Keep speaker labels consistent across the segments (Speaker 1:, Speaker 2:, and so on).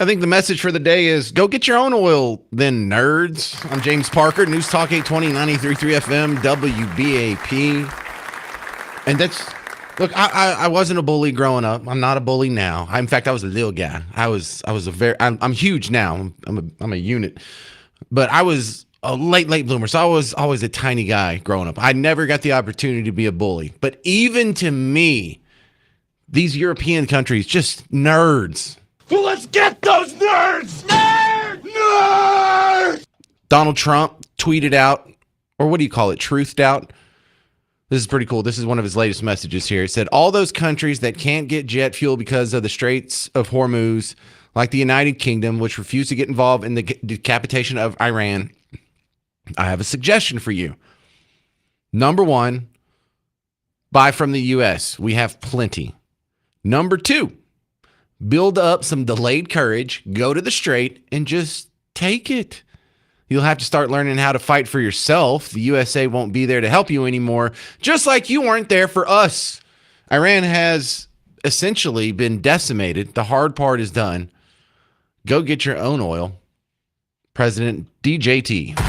Speaker 1: I think the message for the day is go get your own oil, then, nerds. I'm James Parker, News Talk 820, 93.3 FM, WBAP. And that's, look, I wasn't a bully growing up. I'm not a bully now. In fact, I was a little guy. I'm huge now. I'm a unit. But I was a late bloomer. So I was always a tiny guy growing up. I never got the opportunity to be a bully. But even to me, these European countries, just nerds.
Speaker 2: Well, let's get those nerds! Nerds! Nerds!
Speaker 1: Donald Trump tweeted out, or what do you call it, truthed out? This is pretty cool. This is one of his latest messages here. It said, all those countries that can't get jet fuel because of the Straits of Hormuz, like the United Kingdom, which refused to get involved in the decapitation of Iran, I have a suggestion for you. Number one, buy from the U.S. We have plenty. Number two, build up some delayed courage, go to the Strait, and just take it. You'll have to start learning how to fight for yourself. The USA won't be there to help you anymore, just like you weren't there for us. Iran has essentially been decimated. The hard part is done. Go get your own oil. President DJT.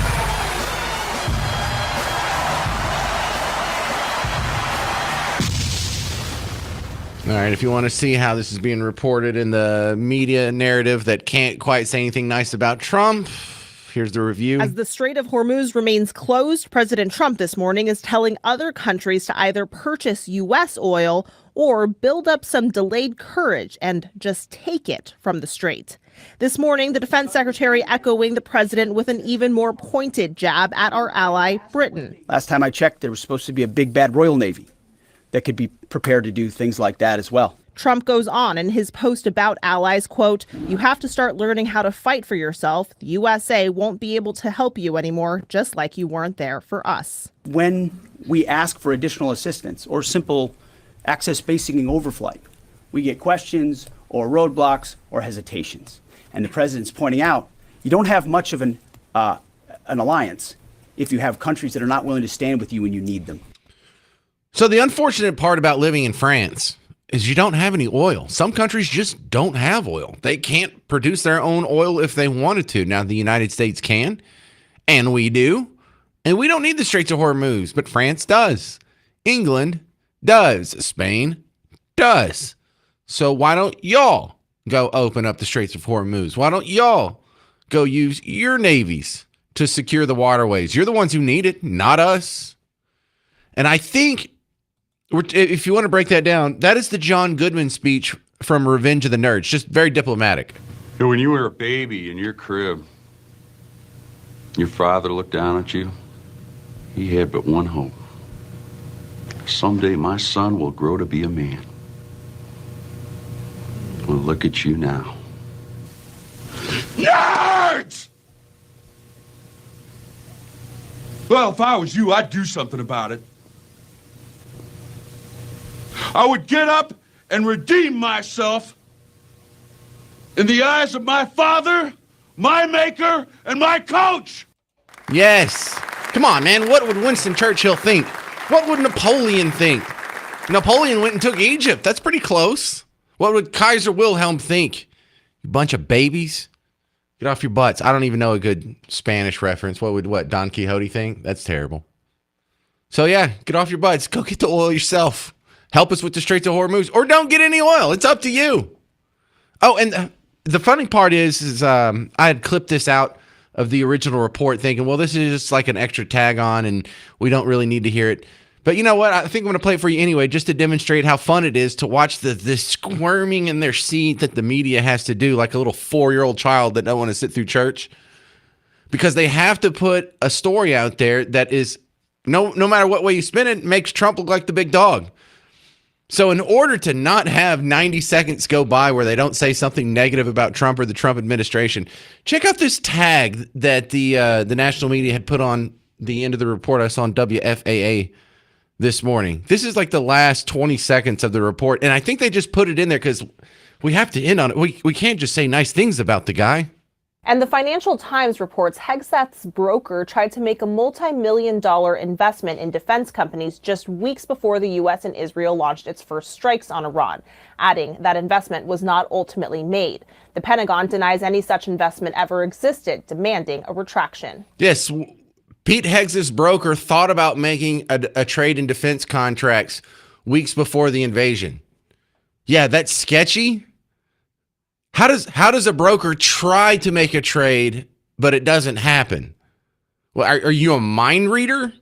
Speaker 1: All right, if you want to see how this is being reported in the media narrative that can't quite say anything nice about Trump, here's the review.
Speaker 3: As the Strait of Hormuz remains closed, President Trump this morning is telling other countries to either purchase U.S. oil or build up some delayed courage and just take it from the Strait. This morning, the defense secretary echoing the president with an even more pointed jab at our ally, Britain.
Speaker 4: Last time I checked, there was supposed to be a big bad Royal Navy that could be prepared to do things like that as well.
Speaker 3: Trump goes on in his post about allies, quote, you have to start learning how to fight for yourself. The USA won't be able to help you anymore, just like you weren't there for us.
Speaker 4: When we ask for additional assistance or simple access basing and overflight, we get questions or roadblocks or hesitations. And the president's pointing out, you don't have much of an alliance if you have countries that are not willing to stand with you when you need them.
Speaker 1: So the unfortunate part about living in France is you don't have any oil. Some countries just don't have oil. They can't produce their own oil if they wanted to. Now, the United States can, and we do. And we don't need the Straits of Hormuz, but France does. England does. Spain does. So why don't y'all go open up the Straits of Hormuz? Why don't y'all go use your navies to secure the waterways? You're the ones who need it, not us. And I think, if you want to break that down, that is the John Goodman speech from Revenge of the Nerds. Just very diplomatic.
Speaker 5: When you were a baby in your crib, your father looked down at you. He had but one hope. Someday my son will grow to be a man. Well, look at you now.
Speaker 2: Nerds! Well, if I was you, I'd do something about it. I would get up and redeem myself in the eyes of my father, my maker, and my coach.
Speaker 1: Yes. Come on, man. What would Winston Churchill think? What would Napoleon think? Napoleon went and took Egypt. That's pretty close. What would Kaiser Wilhelm think? You bunch of babies. Get off your butts. I don't even know a good Spanish reference. What would Don Quixote think? That's terrible. So yeah, get off your butts. Go get the oil yourself. Help us with the Straits of Hormuz, or don't get any oil. It's up to you. Oh, and the funny part is I had clipped this out of the original report thinking, well, this is just like an extra tag on and we don't really need to hear it. But you know what? I think I'm going to play it for you anyway, just to demonstrate how fun it is to watch the squirming in their seat that the media has to do, like a little 4-year-old child that don't want to sit through church. Because they have to put a story out there that is, no matter what way you spin it, makes Trump look like the big dog. So in order to not have 90 seconds go by where they don't say something negative about Trump or the Trump administration, check out this tag that the national media had put on the end of the report I saw on WFAA this morning. This is like the last 20 seconds of the report, and I think they just put it in there because we have to end on it. We can't just say nice things about the guy.
Speaker 3: And the Financial Times reports Hegseth's broker tried to make a multi-million-dollar investment in defense companies just weeks before the U.S. and Israel launched its first strikes on Iran, adding that investment was not ultimately made. The Pentagon denies any such investment ever existed, demanding a retraction.
Speaker 1: Yes, Pete Hegseth's broker thought about making a trade in defense contracts weeks before the invasion. Yeah, that's sketchy. How does a broker try to make a trade, but it doesn't happen? Well, are you a mind reader?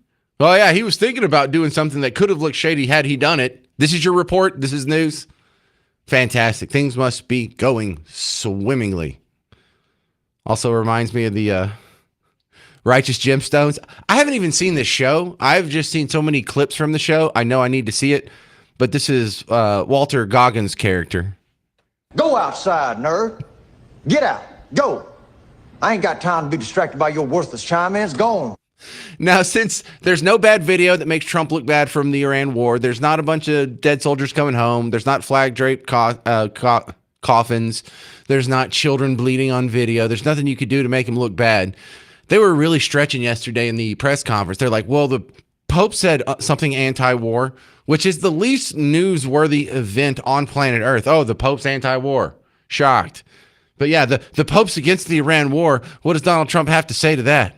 Speaker 1: Oh, yeah, he was thinking about doing something that could have looked shady had he done it. This is your report? This is news? Fantastic. Things must be going swimmingly. Also reminds me of the Righteous Gemstones. I haven't even seen this show. I've just seen so many clips from the show. I know I need to see it, but this is Walter Goggins' character.
Speaker 6: Go outside, nerd. Get out. Go. I ain't got time to be distracted by your worthless chime-ins. Gone.
Speaker 1: Now, since there's no bad video that makes Trump look bad from the Iran war, there's not a bunch of dead soldiers coming home, there's not flag-draped coffins, there's not children bleeding on video, there's nothing you could do to make him look bad. They were really stretching yesterday in the press conference. They're like, well, the Pope said something anti-war, which is the least newsworthy event on planet Earth. Oh, the Pope's anti-war. Shocked. But yeah, the Pope's against the Iran war. What does Donald Trump have to say to that?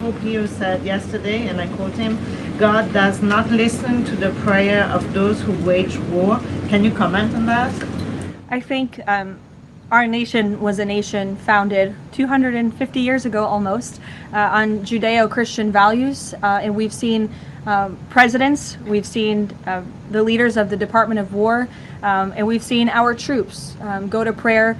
Speaker 7: Pope Leo said yesterday, and I quote him, God does not listen to the prayer of those who wage war. Can you comment on that?
Speaker 8: I think our nation was a nation founded 250 years ago almost on Judeo-Christian values, and we've seen presidents, we've seen the leaders of the Department of War, and we've seen our troops go to prayer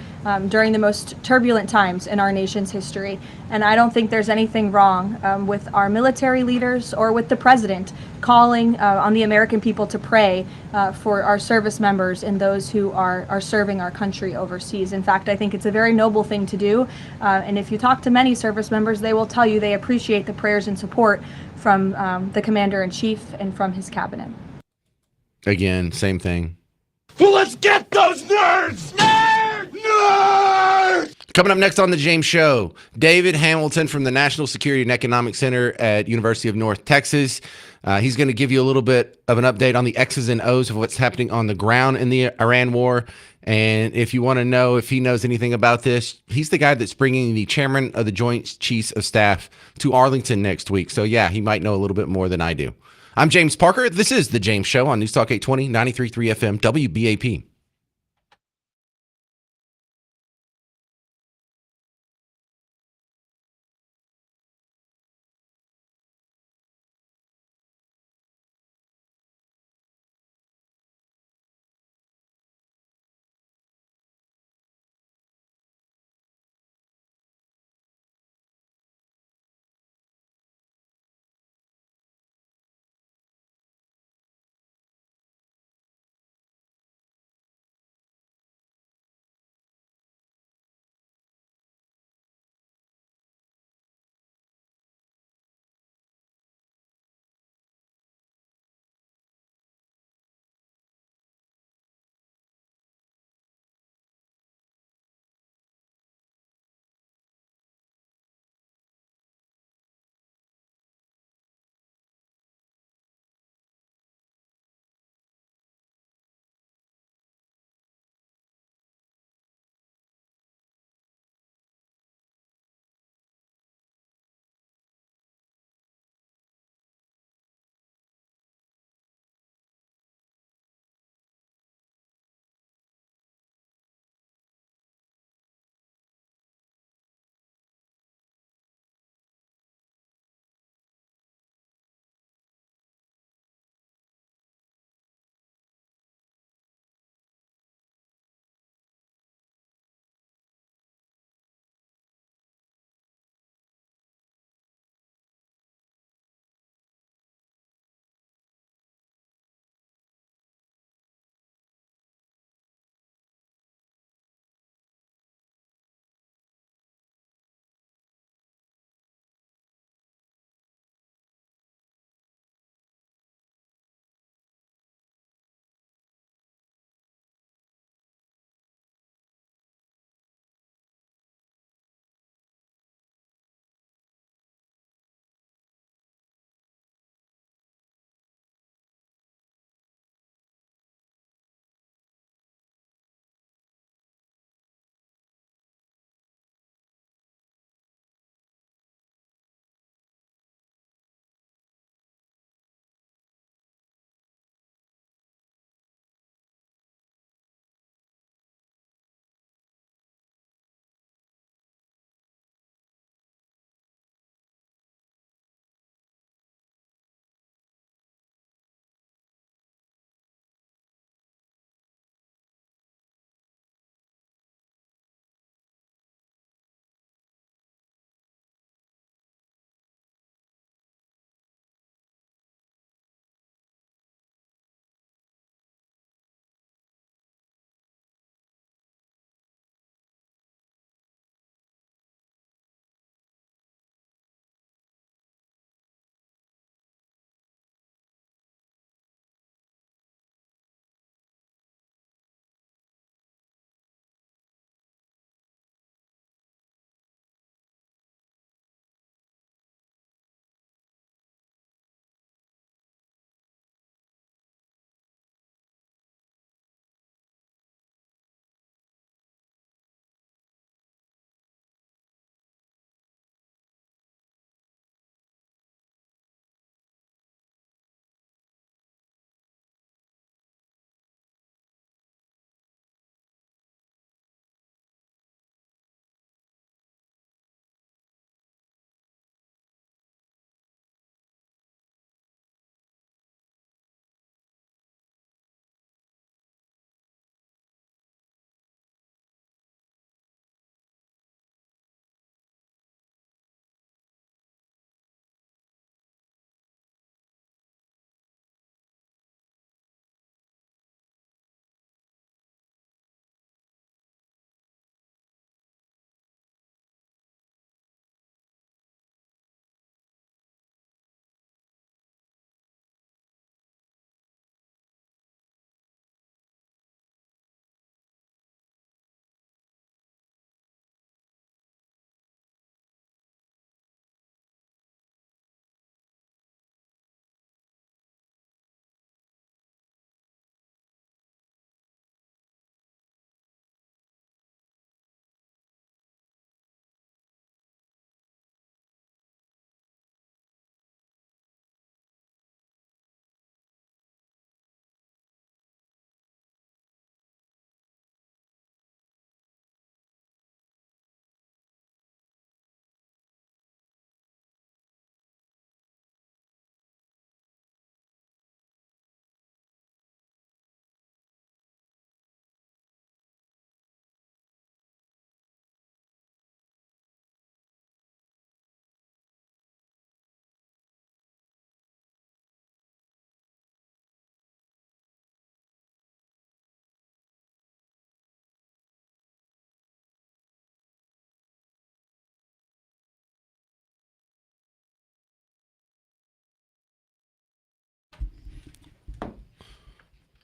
Speaker 8: during the most turbulent times in our nation's history. And I don't think there's anything wrong with our military leaders or with the president calling on the American people to pray for our service members and those who are serving our country overseas. In fact, I think it's a very noble thing to do. And if you talk to many service members, they will tell you they appreciate the prayers and support from the Commander-in-Chief and from his cabinet.
Speaker 1: Again, same thing.
Speaker 2: Well, let's get those nerds! Nerds! Nerds!
Speaker 1: Coming up next on the James Show, David Hamilton from the National Security and Economic Center at University of North Texas. He's going to give you a little bit of an update on the X's and O's of what's happening on the ground in the Iran war. And if you want to know if he knows anything about this, he's the guy that's bringing the chairman of the Joint Chiefs of Staff to Arlington next week. So yeah, he might know a little bit more than I do. I'm James Parker. This is The James Show on News Talk 820, 93.3 FM, WBAP.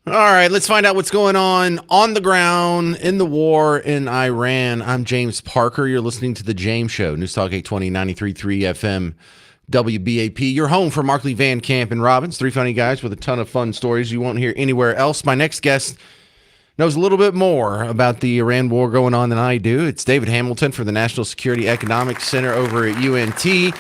Speaker 1: All right, let's find out what's going on the ground in the war in Iran. I'm James Parker. You're listening to The James Show, News Talk 820, 93.3 FM, WBAP. Your home for Markley, Van Camp, and Robbins. Three funny guys with a ton of fun stories you won't hear anywhere else. My next guest knows a little bit more about the Iran war going on than I do. It's David Hamilton from the National Security Economics Center over at UNT.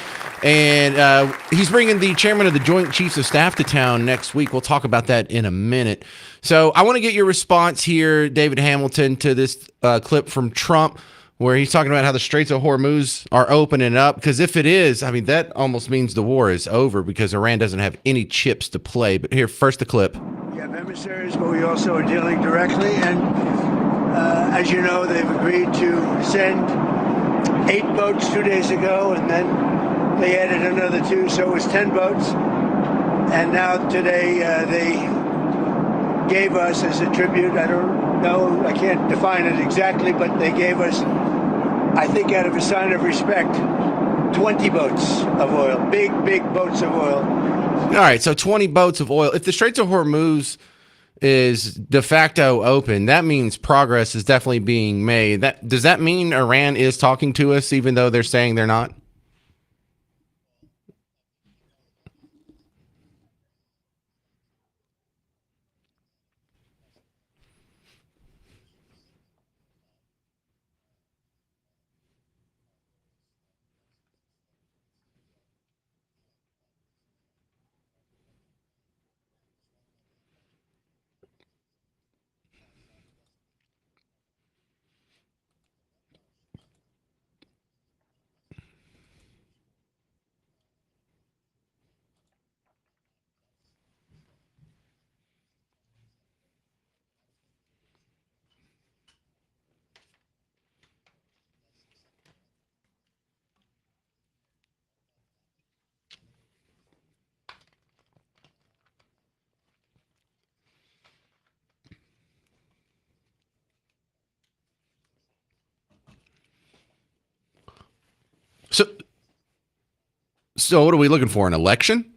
Speaker 1: And he's bringing the chairman of the Joint Chiefs of Staff to town next week. We'll talk about that in a minute. So I want to get your response here, David Hamilton, to this clip from Trump where he's talking about how the Straits of Hormuz are opening up. Because if it is, I mean, that almost means the war is over because Iran doesn't have any chips to play. But here, first the clip.
Speaker 9: We have emissaries, but we also are dealing directly. And as you know, they've agreed to send 8 boats 2 days ago, and then they added another 2, so it was 10 boats. And now today they gave us as a tribute, I don't know, I can't define it exactly, but they gave us, I think out of a sign of respect, 20 boats of oil, big boats of oil.
Speaker 1: All right, so 20 boats of oil. If the Straits of Hormuz is de facto open, that means progress is definitely being made. Does that mean Iran is talking to us even though they're saying they're not? So what are we looking for? An election?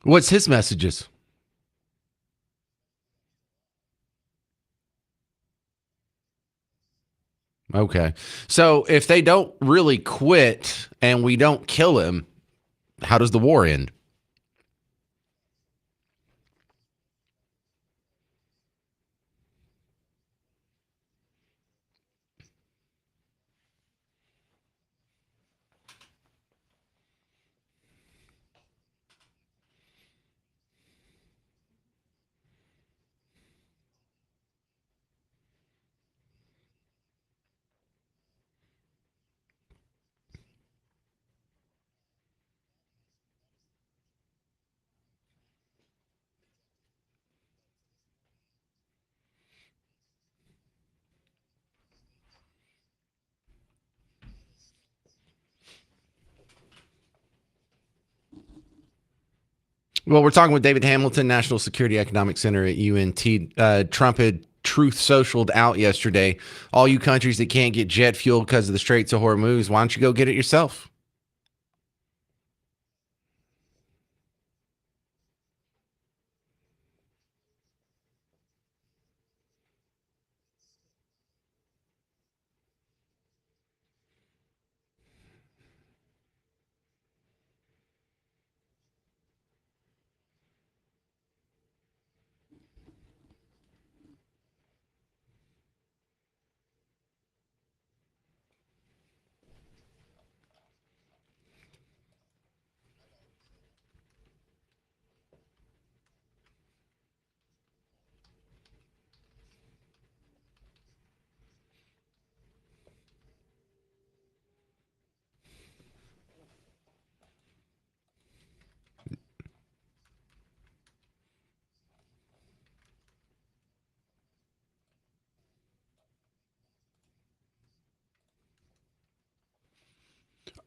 Speaker 1: What's his messages? Okay. So if they don't really quit and we don't kill him, how does the war end? Well, we're talking with David Hamilton, National Security Economic Center at UNT. Trump had truth socialed out yesterday. All you countries that can't get jet fuel because of the Straits of Hormuz, why don't you go get it yourself?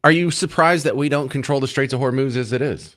Speaker 1: Are you surprised that we don't control the Straits of Hormuz as it is?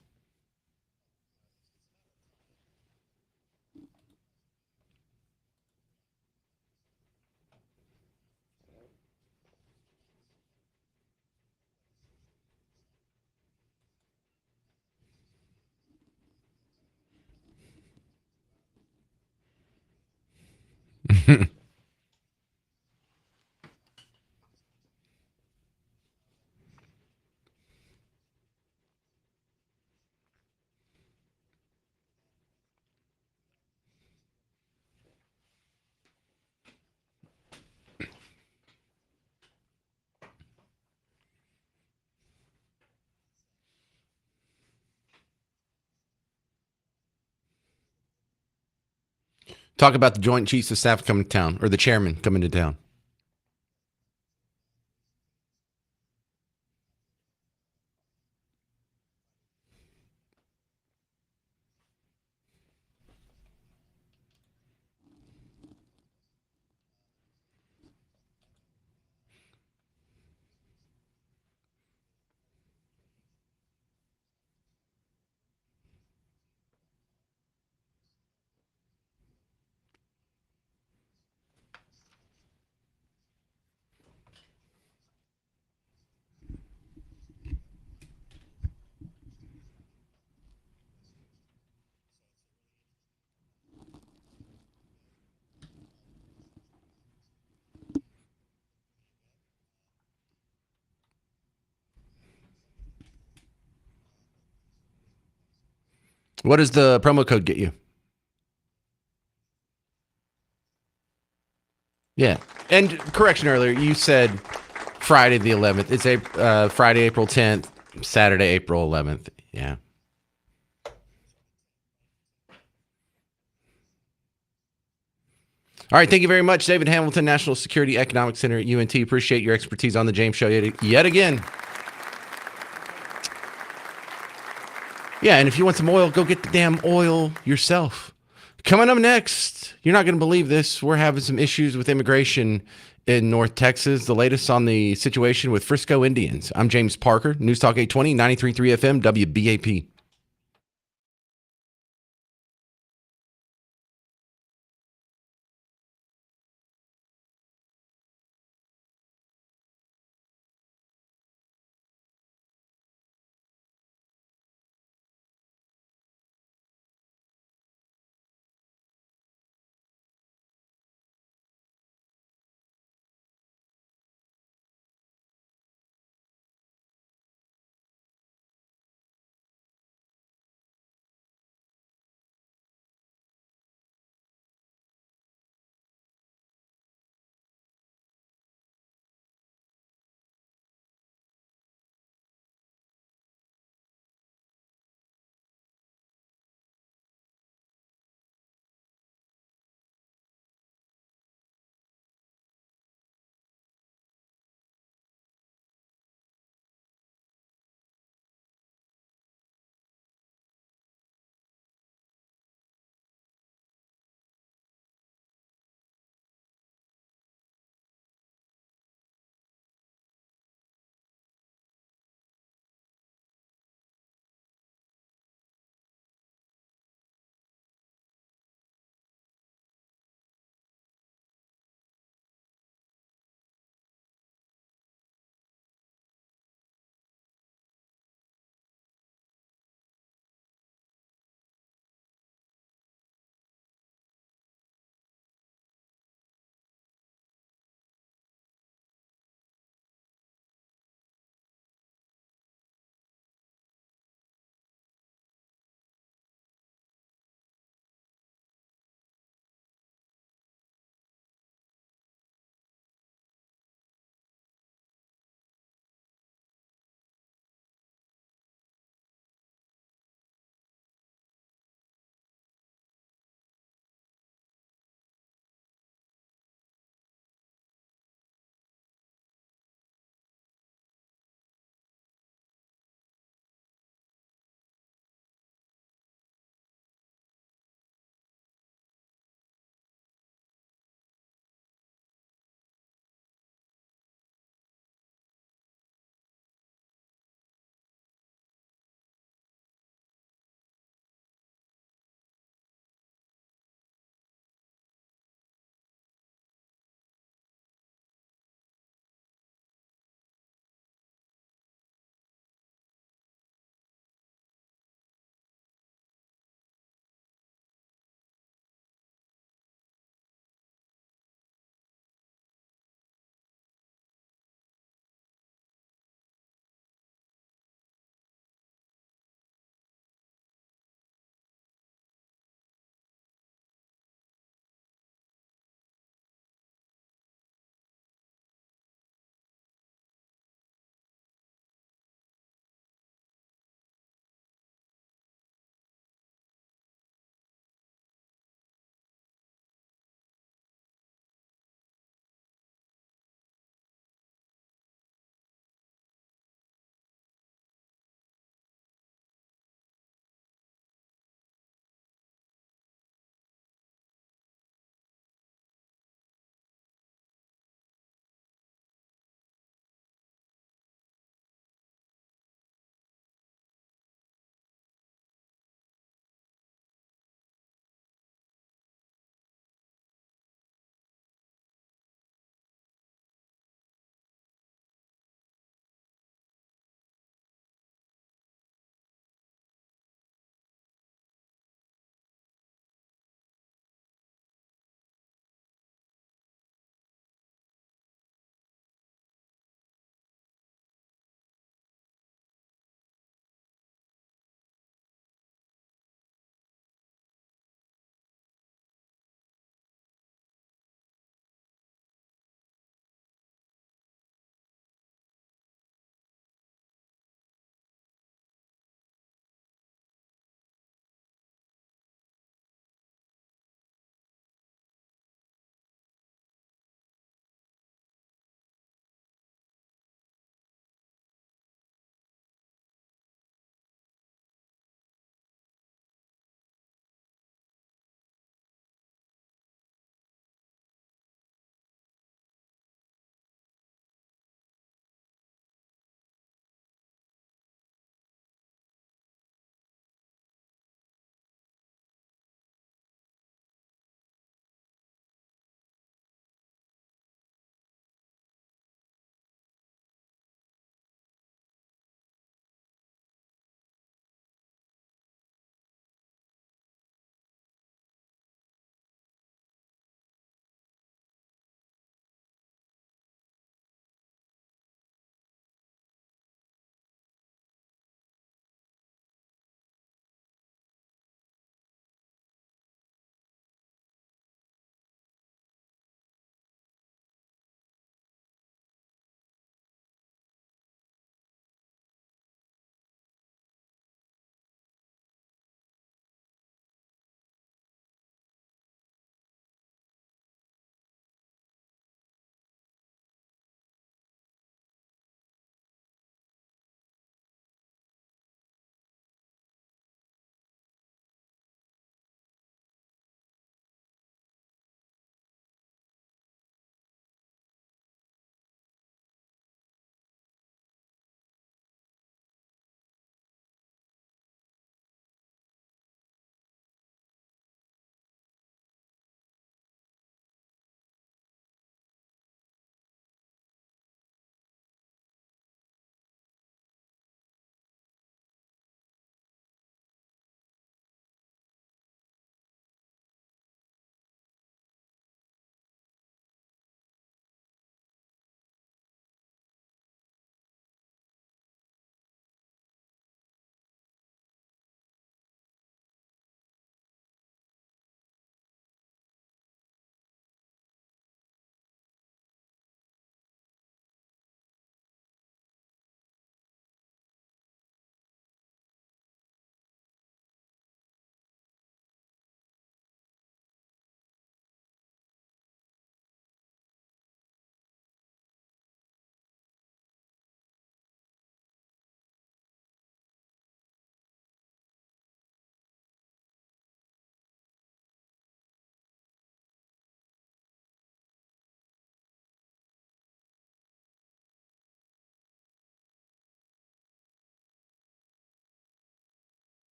Speaker 1: Talk about the Joint Chiefs of Staff coming to town, or the chairman coming to town. What does the promo code get you? Yeah. And correction earlier, you said Friday the 11th. It's Friday, April 10th, Saturday, April 11th. Yeah. All right. Thank you very much, David Hamilton, National Security Economic Center at UNT. Appreciate your expertise on the James Show yet again. Yeah, and if you want some oil, go get the damn oil yourself. Coming up next, you're not going to believe this. We're having some issues with immigration in North Texas. The latest on the situation with Frisco Indians. I'm James Parker, News Talk 820, 93.3 FM, WBAP.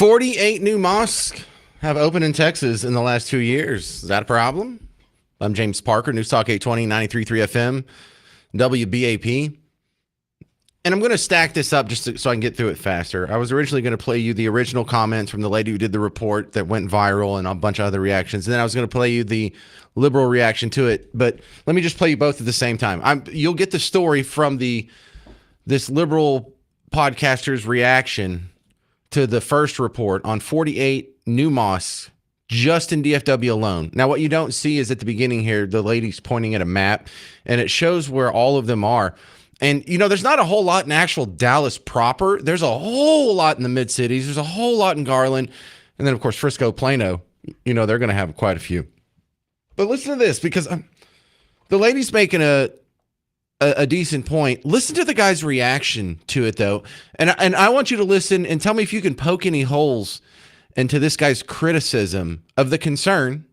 Speaker 1: 48 new mosques have opened in Texas in the last 2 years. Is that a problem? I'm James Parker, News Talk 820, 93.3 FM, WBAP. And I'm going to stack this up just so I can get through it faster. I was originally going to play you the original comments from the lady who did the report that went viral and a bunch of other reactions. And then I was going to play you the liberal reaction to it. But let me just play you both at the same time. You'll get the story from this liberal podcaster's reaction to the first report on 48 new mosques just in DFW alone. Now, what you don't see is at the beginning here, the lady's pointing at a map, and it shows where all of them are. And, there's not a whole lot in actual Dallas proper. There's a whole lot in the mid-cities. There's a whole lot in Garland. And then, of course, Frisco, Plano, they're going to have quite a few. But listen to this, because the lady's making a decent point. Listen to the guy's reaction to it, though. And I want you to listen and tell me if you can poke any holes into this guy's criticism of the concern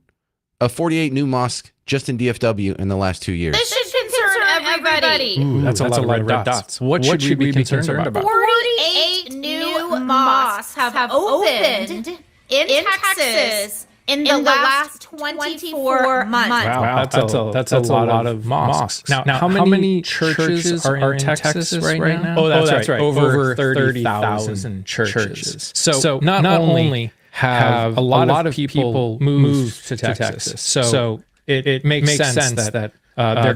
Speaker 1: of 48 new mosques just in DFW in the last 2 years.
Speaker 10: This should concern everybody.
Speaker 11: Ooh, that's a lot of red dots. What should we be concerned about?
Speaker 10: 48 new mosques have opened in Texas in the last 24 months.
Speaker 11: Wow, that's a lot of mosques. Now how many churches are in Texas right now? Oh, that's right. Over 30,000 churches. So not only have a lot of people moved to Texas, so it makes sense that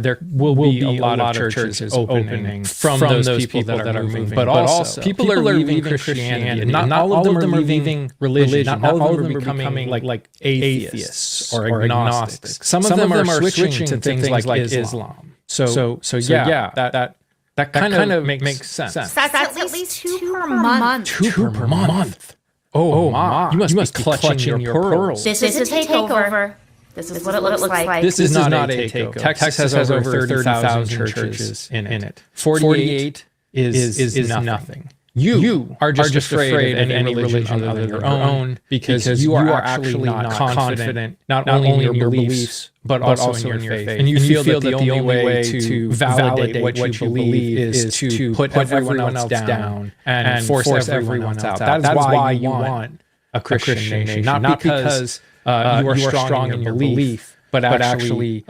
Speaker 11: there will be a lot of churches opening from those people that are moving. But also, people are leaving Christianity. Not all of them are leaving religion. Not all of them are becoming like atheists or agnostics. Some of them are switching to things like Islam. So that kind of makes sense.
Speaker 10: That's at least two per month.
Speaker 11: Two per month. Oh my! You must be clutching your pearls.
Speaker 10: This is a takeover. This is what it looks like.
Speaker 11: This is not a takeover. Texas has over 30,000 churches in it. 48 is nothing. You are just afraid of any religion other than your own because you are actually not confident not only in your beliefs but also in your faith. And you feel that the only way to validate what you believe is to put everyone else down and force everyone else out. That's why you want a Christian nation, not because you are strong in your belief, but actually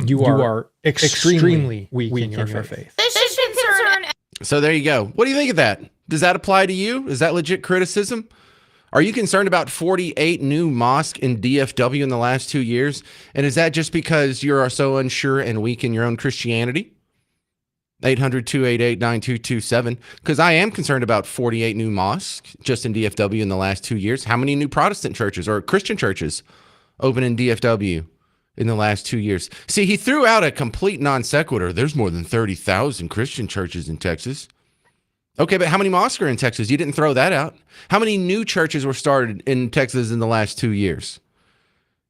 Speaker 11: you are extremely weak in your faith.
Speaker 10: This should concern.
Speaker 1: So there you go. What do you think of that? Does that apply to you? Is that legit criticism? Are you concerned about 48 new mosques in DFW in the last 2 years? And is that just because you're so unsure and weak in your own Christianity? 800-288-9227. Because I am concerned about 48 new mosques just in DFW in the last 2 years. How many new Protestant churches or Christian churches open in DFW in the last 2 years? See, he threw out a complete non sequitur. There's more than 30,000 Christian churches in Texas. Okay, but how many mosques are in Texas? You didn't throw that out. How many new churches were started in Texas in the last 2 years?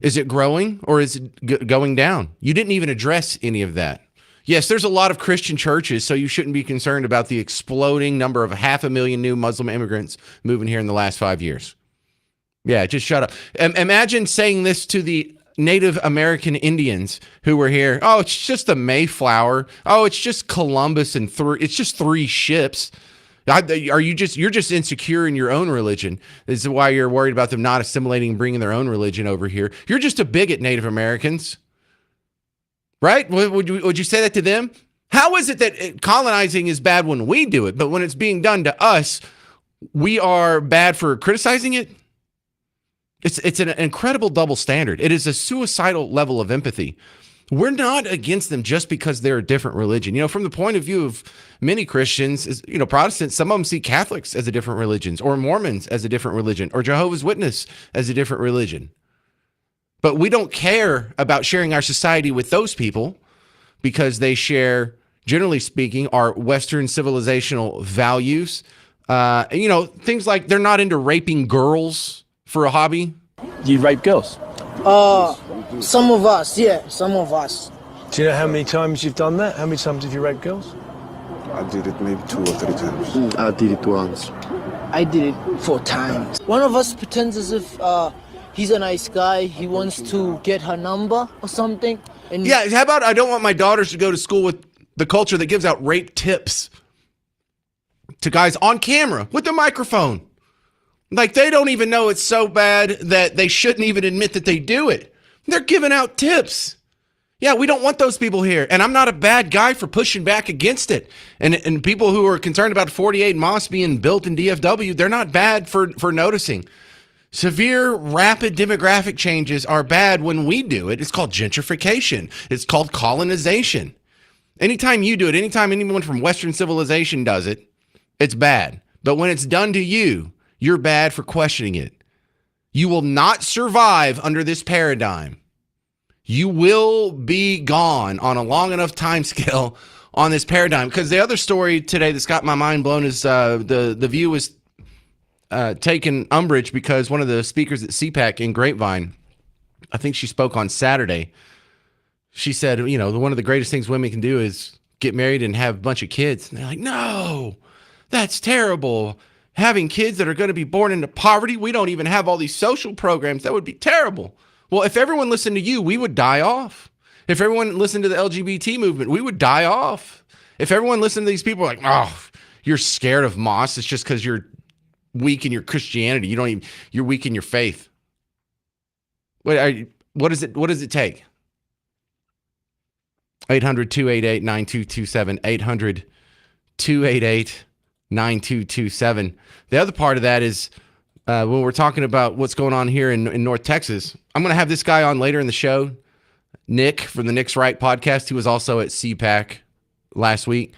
Speaker 1: Is it growing or is it going down? You didn't even address any of that. Yes, there's a lot of Christian churches, so you shouldn't be concerned about the exploding number of 500,000 new Muslim immigrants moving here in the last 5 years. Yeah, just shut up. Imagine saying this to the Native American Indians who were here. Oh, it's just the Mayflower. Oh, it's just Columbus and it's just 3 ships. You're just insecure in your own religion. This is why you're worried about them not assimilating and bringing their own religion over here. You're just a bigot, Native Americans. Right? Would you say that to them? How is it that colonizing is bad when we do it, but when it's being done to us, we are bad for criticizing it? It's an incredible double standard. It is a suicidal level of empathy. We're not against them just because they're a different religion. From the point of view of many Christians, Protestants, some of them see Catholics as a different religion, or Mormons as a different religion, or Jehovah's Witness as a different religion. But we don't care about sharing our society with those people because they share, generally speaking, our Western civilizational values. Things like they're not into raping girls for a hobby.
Speaker 12: Do you rape girls?
Speaker 13: Some of us, yeah, some of us.
Speaker 12: Do you know how many times you've done that? How many times have you raped girls?
Speaker 14: I did it maybe 2 or 3 times.
Speaker 13: I did it once. I did it 4 times. One of us pretends as if he's a nice guy. He wants to get her number or something. And
Speaker 1: yeah, how about I don't want my daughters to go to school with the culture that gives out rape tips to guys on camera with the microphone. Like, they don't even know it's so bad that they shouldn't even admit that they do it. They're giving out tips. Yeah, we don't want those people here. And I'm not a bad guy for pushing back against it. And people who are concerned about 48 Moss being built in DFW, they're not bad for noticing. Severe, rapid demographic changes are bad when we do it. It's called gentrification. It's called colonization. Anytime you do it, anytime anyone from Western civilization does it, it's bad. But when it's done to you, you're bad for questioning it. You will not survive under this paradigm. You will be gone on a long enough time scale on this paradigm. Because the other story today that's got my mind blown is the View was taking umbrage because one of the speakers at CPAC in Grapevine, I think she spoke on Saturday. She said, one of the greatest things women can do is get married and have a bunch of kids. And they're like, no, that's terrible. Having kids that are going to be born into poverty. We don't even have all these social programs. That would be terrible. Well, if everyone listened to you, we would die off. If everyone listened to the LGBT movement, we would die off. If everyone listened to these people like, oh, you're scared of Moss, it's just because you're weak in your Christianity. You're weak in your faith. What does it take? 800-288-9227. 800-288-9227. The other part of that is when we're talking about what's going on here in North Texas, I'm going to have this guy on later in the show, Nick from the Nick's Right podcast. He was also at CPAC last week.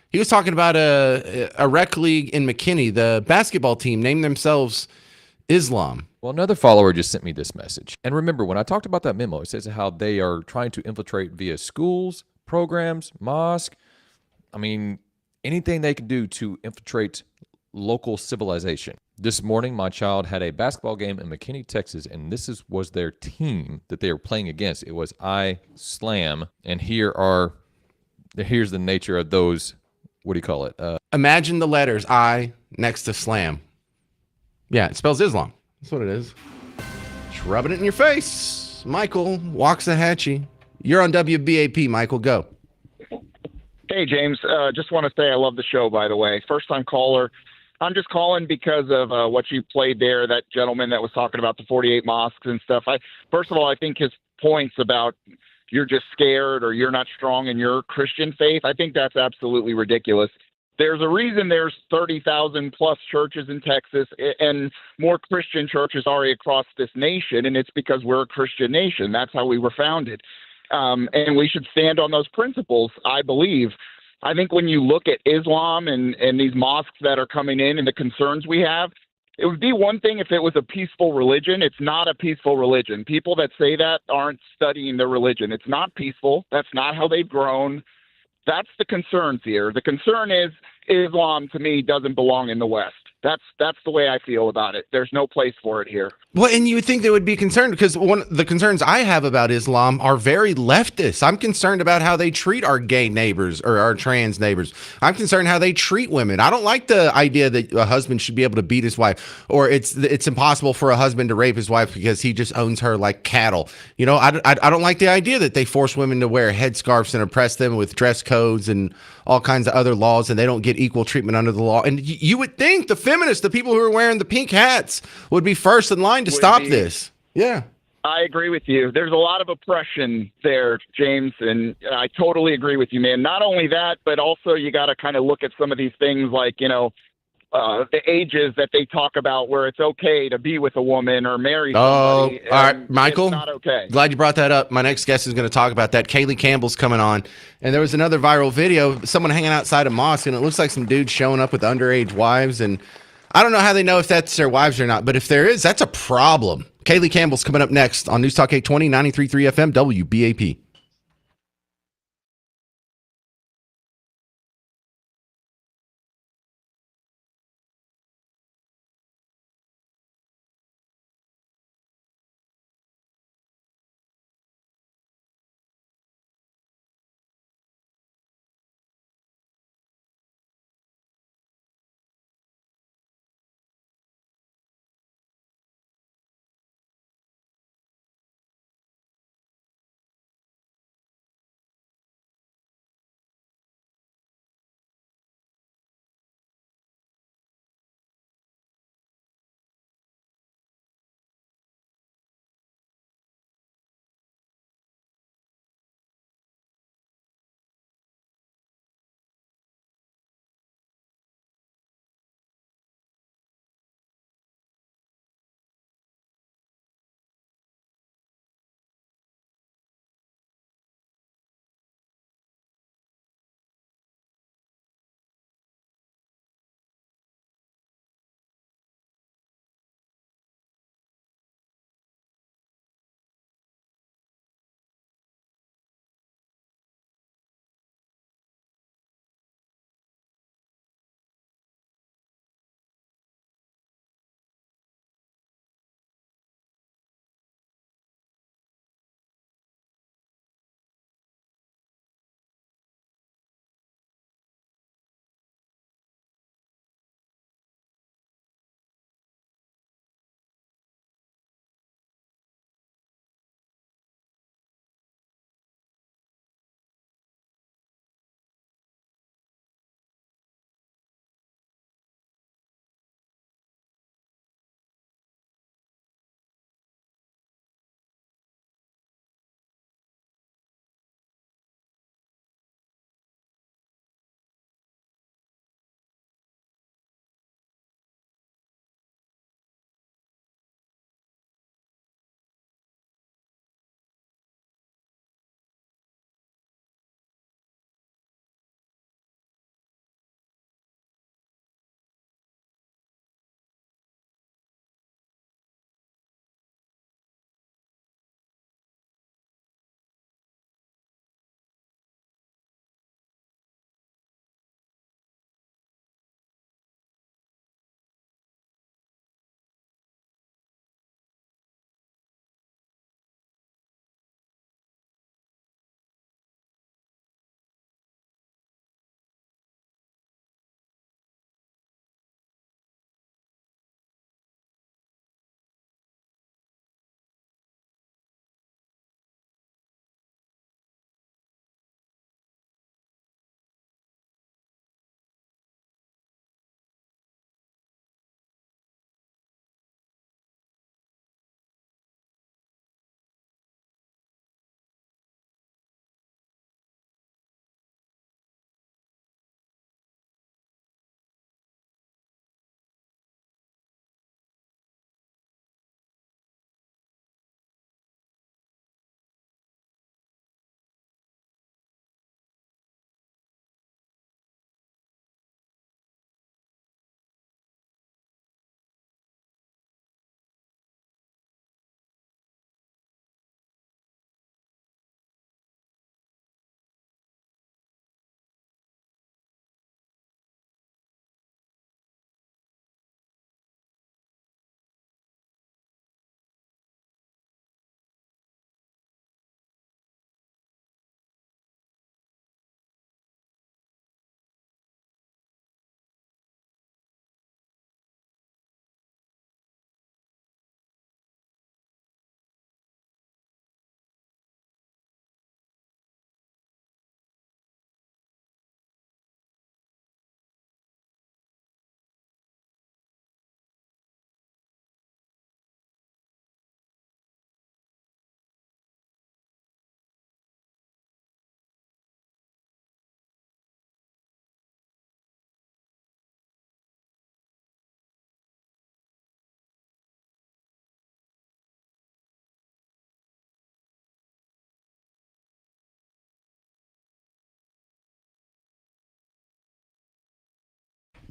Speaker 1: He was talking about a rec league in McKinney. The basketball team named themselves Islam.
Speaker 15: Well, another follower just sent me this message. And remember, when I talked about that memo, it says how they are trying to infiltrate via schools, programs, mosque. I mean, anything they can do to infiltrate local civilization. This morning, my child had a basketball game in McKinney, Texas, and this was their team that they were playing against. It was Islam, and here's the nature of those. What do you call it?
Speaker 1: Imagine the letters I next to slam. Yeah, it spells Islam. That's what it is. Just rubbing it in your face. Michael Waxahachie. You're on WBAP, Michael. Go.
Speaker 16: Hey, James. Just want to say I love the show, by the way. First-time caller. I'm just calling because of what you played there, that gentleman that was talking about the 48 mosques and stuff. First of all, I think his points about you're just scared or you're not strong in your Christian faith, I think that's absolutely ridiculous. There's a reason there's 30,000 plus churches in Texas and more Christian churches already across this nation, and it's because we're a Christian nation. That's how we were founded. And we should stand on those principles, I believe. I think when you look at Islam and these mosques that are coming in and the concerns we have, it would be one thing if it was a peaceful religion. It's not a peaceful religion. People that say that aren't studying their religion. It's not peaceful. That's not how they've grown. That's the concerns here. The concern is Islam, to me, doesn't belong in the West. That's the way I feel about it. There's no place for it here.
Speaker 1: Well, and you would think they would be concerned because one of the concerns I have about Islam are very leftist. I'm concerned about how they treat our gay neighbors or our trans neighbors. I'm concerned how they treat women. I don't like the idea that a husband should be able to beat his wife, or it's impossible for a husband to rape his wife because he just owns her like cattle. I don't like the idea that they force women to wear headscarves and oppress them with dress codes and all kinds of other laws, and they don't get equal treatment under the law. And you would think the feminists, the people who are wearing the pink hats, would be first in line to stop this. Yeah.
Speaker 16: I agree with you. There's a lot of oppression there, James, and I totally agree with you, man. Not only that, but also you got to kind of look at some of these things like, the ages that they talk about where it's okay to be with a woman or marry somebody.
Speaker 1: Oh, all right, Michael.
Speaker 16: It's not okay.
Speaker 1: Glad you brought that up. My next guest is going to talk about that. Kaylee Campbell's coming on. And there was another viral video, someone hanging outside a mosque, and it looks like some dudes showing up with underage wives. And I don't know how they know if that's their wives or not, but if there is, that's a problem. Kaylee Campbell's coming up next on News Talk 820, 93.3 FM, WBAP.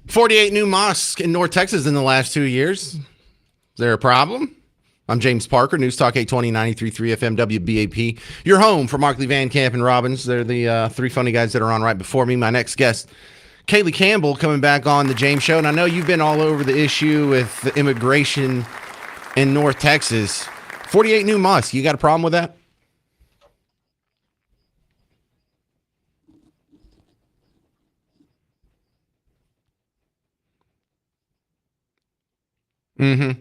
Speaker 1: 48 new mosques in North Texas in the last 2 years. Is there a problem? I'm James Parker, News Talk 820 93.3 FM WBAP. Your home for Markley, Van Camp, and Robbins. They're the three funny guys that are on right before me. My next guest, Kaylee Campbell, coming back on the James Show. And I know you've been all over the issue with the immigration in North Texas. 48 new mosques. You got a problem with that? Mm-hmm.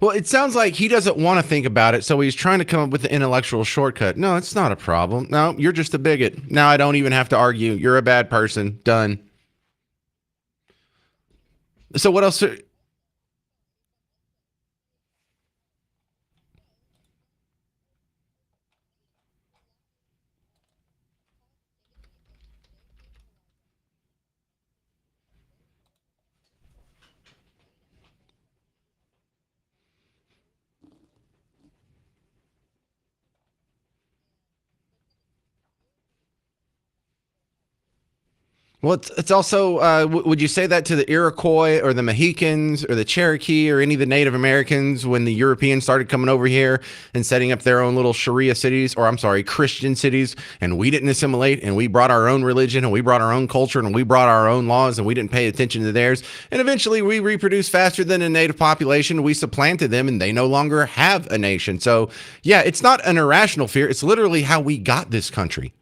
Speaker 1: Well, it sounds like he doesn't want to think about it, so he's trying to come up with the intellectual shortcut. No, it's not a problem. No, you're just a bigot. Now I don't even have to argue. You're a bad person. Done. So what else? Well, it's also, would you say that to the Iroquois or the Mohicans or the Cherokee or any of the Native Americans when the Europeans started coming over here and setting up their own little Sharia cities, or I'm sorry, Christian cities, and we didn't assimilate and we brought our own religion and we brought our own culture and we brought our own laws and we didn't pay attention to theirs. And eventually we reproduced faster than a native population. We supplanted them and they no longer have a nation. So yeah, it's not an irrational fear. It's literally how we got this country.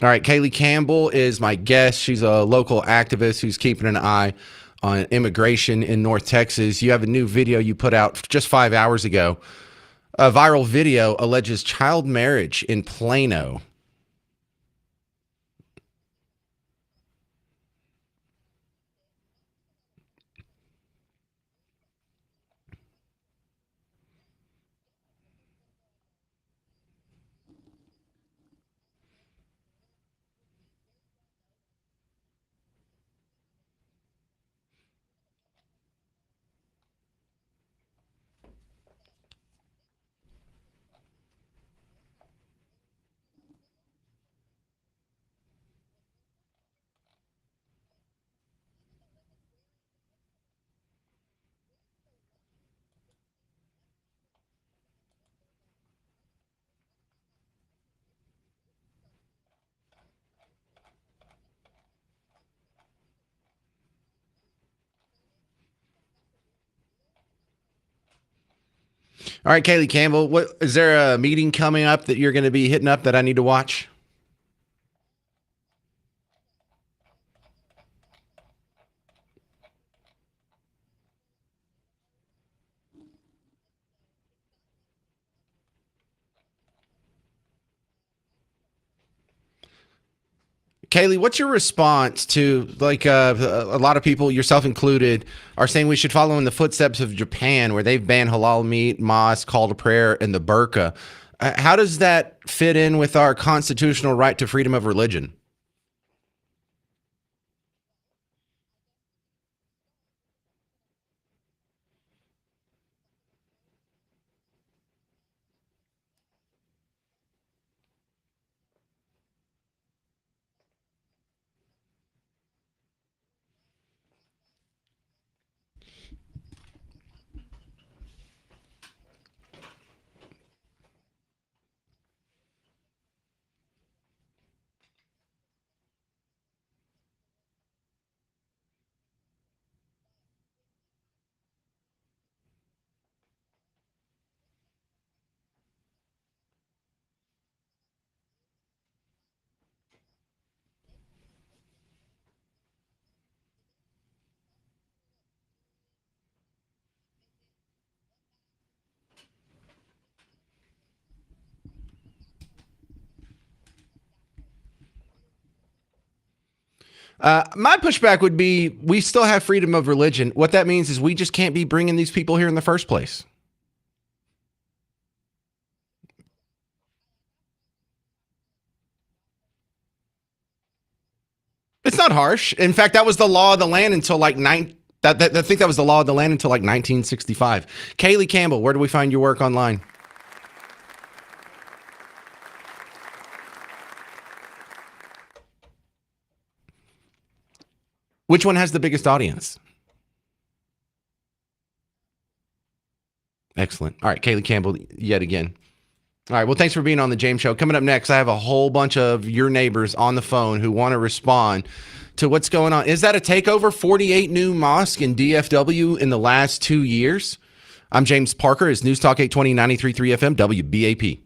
Speaker 1: All right, Kaylee Campbell is my guest. She's a local activist who's keeping an eye on immigration in North Texas. You have a new video you put out just 5 hours ago. A viral video alleges child marriage in Plano. All right, Kaylee Campbell, what is there a meeting coming up that you're going to be hitting up that I need to watch? Kaylee, what's your response to a lot of people, yourself included, are saying we should follow in the footsteps of Japan, where they've banned halal meat, mosque, call to prayer, and the burqa. How does that fit in with our constitutional right to freedom of religion? My pushback would be we still have freedom of religion. What that means is we just can't be bringing these people here in the first place. It's not harsh. In fact, that was the law of the land until like I think that was the law of the land until like 1965. Kaylee Campbell, where do we find your work online? Which one has the biggest audience? Excellent. All right, Kaylee Campbell, yet again. All right, well, thanks for being on the James Show. Coming up next, I have a whole bunch of your neighbors on the phone who want to respond to what's going on. Is that a takeover? 48 new mosques in DFW in the last 2 years? I'm James Parker. It's News Talk 820, 93.3 FM, WBAP.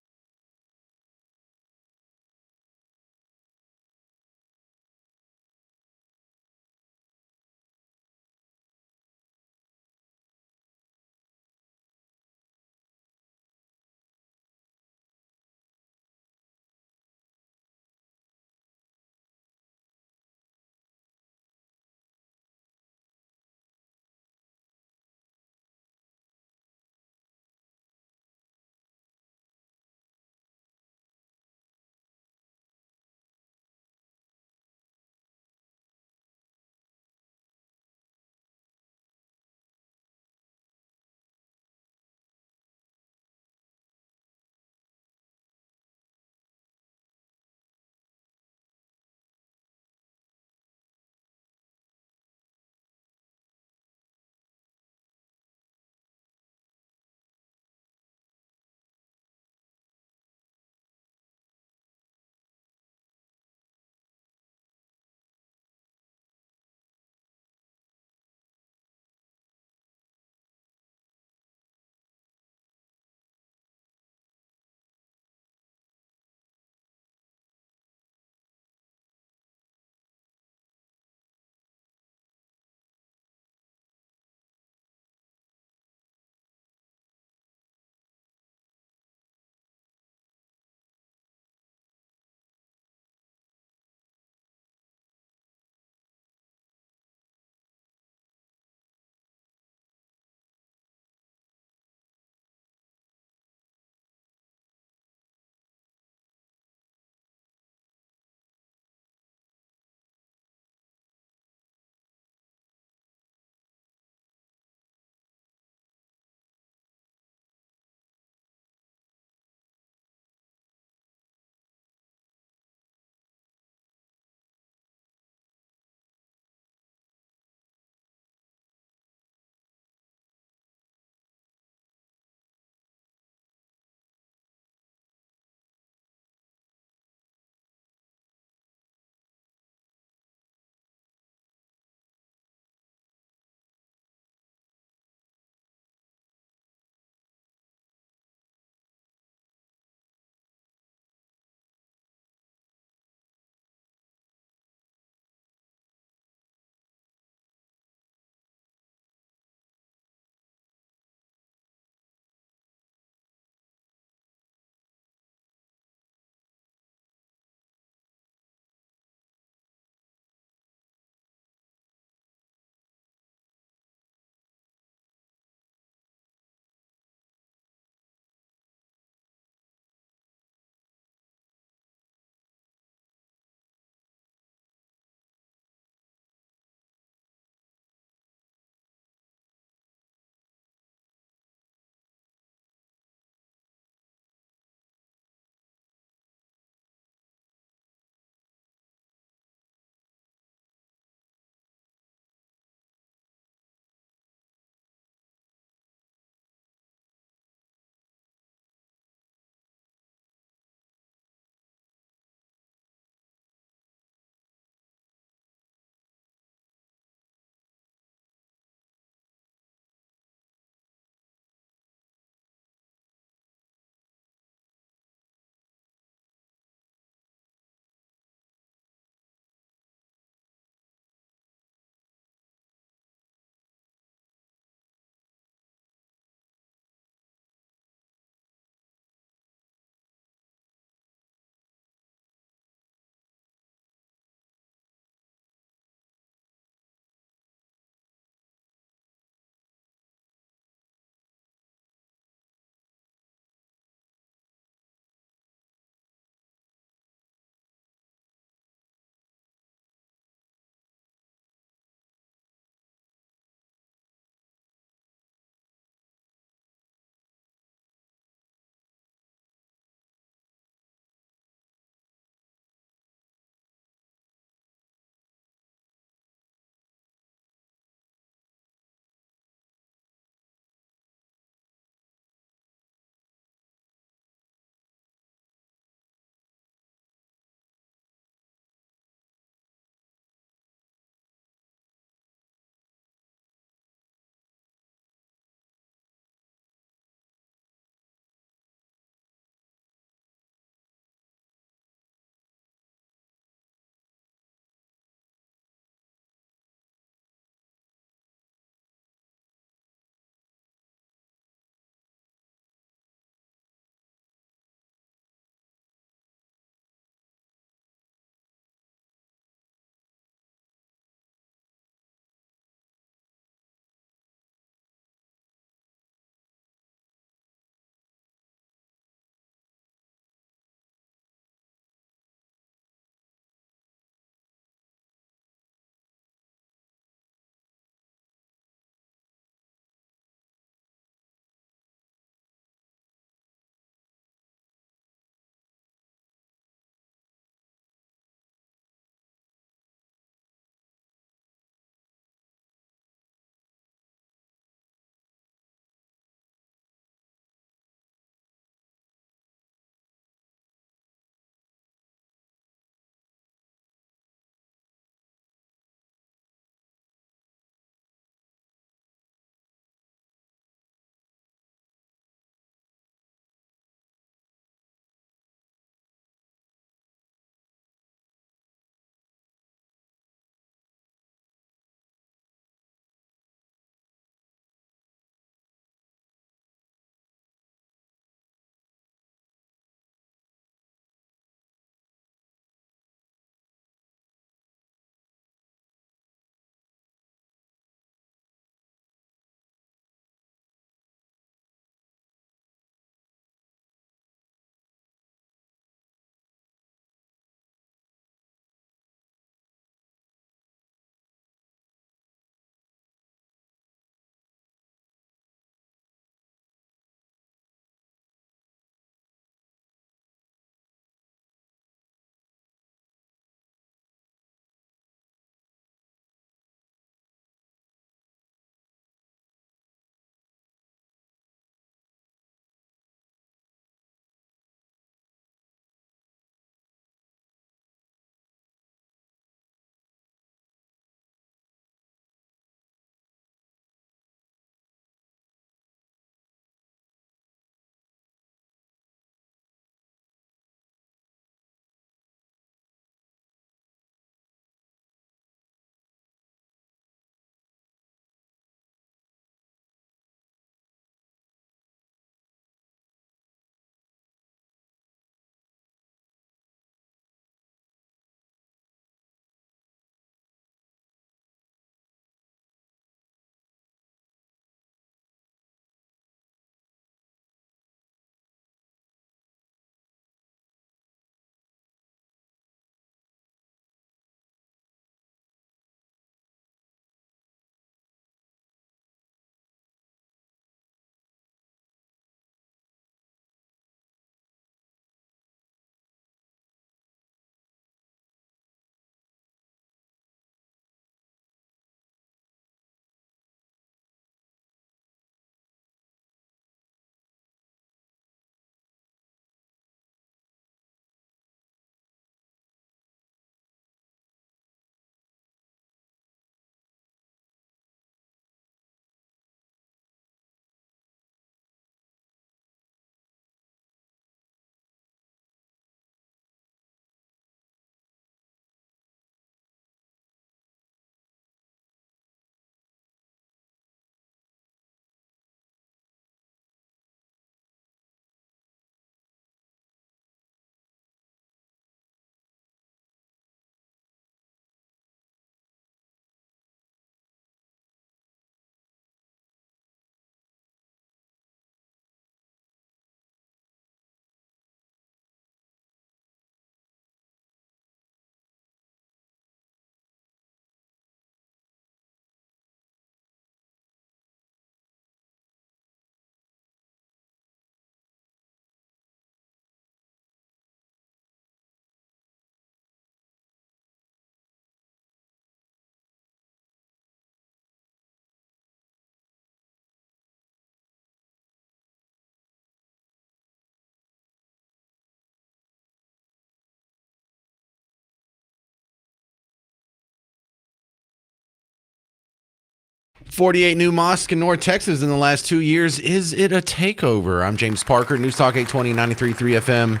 Speaker 1: 48 new mosques in North Texas in the last 2 years. Is it a takeover? I'm James Parker, News Talk 820, 93.3 FM,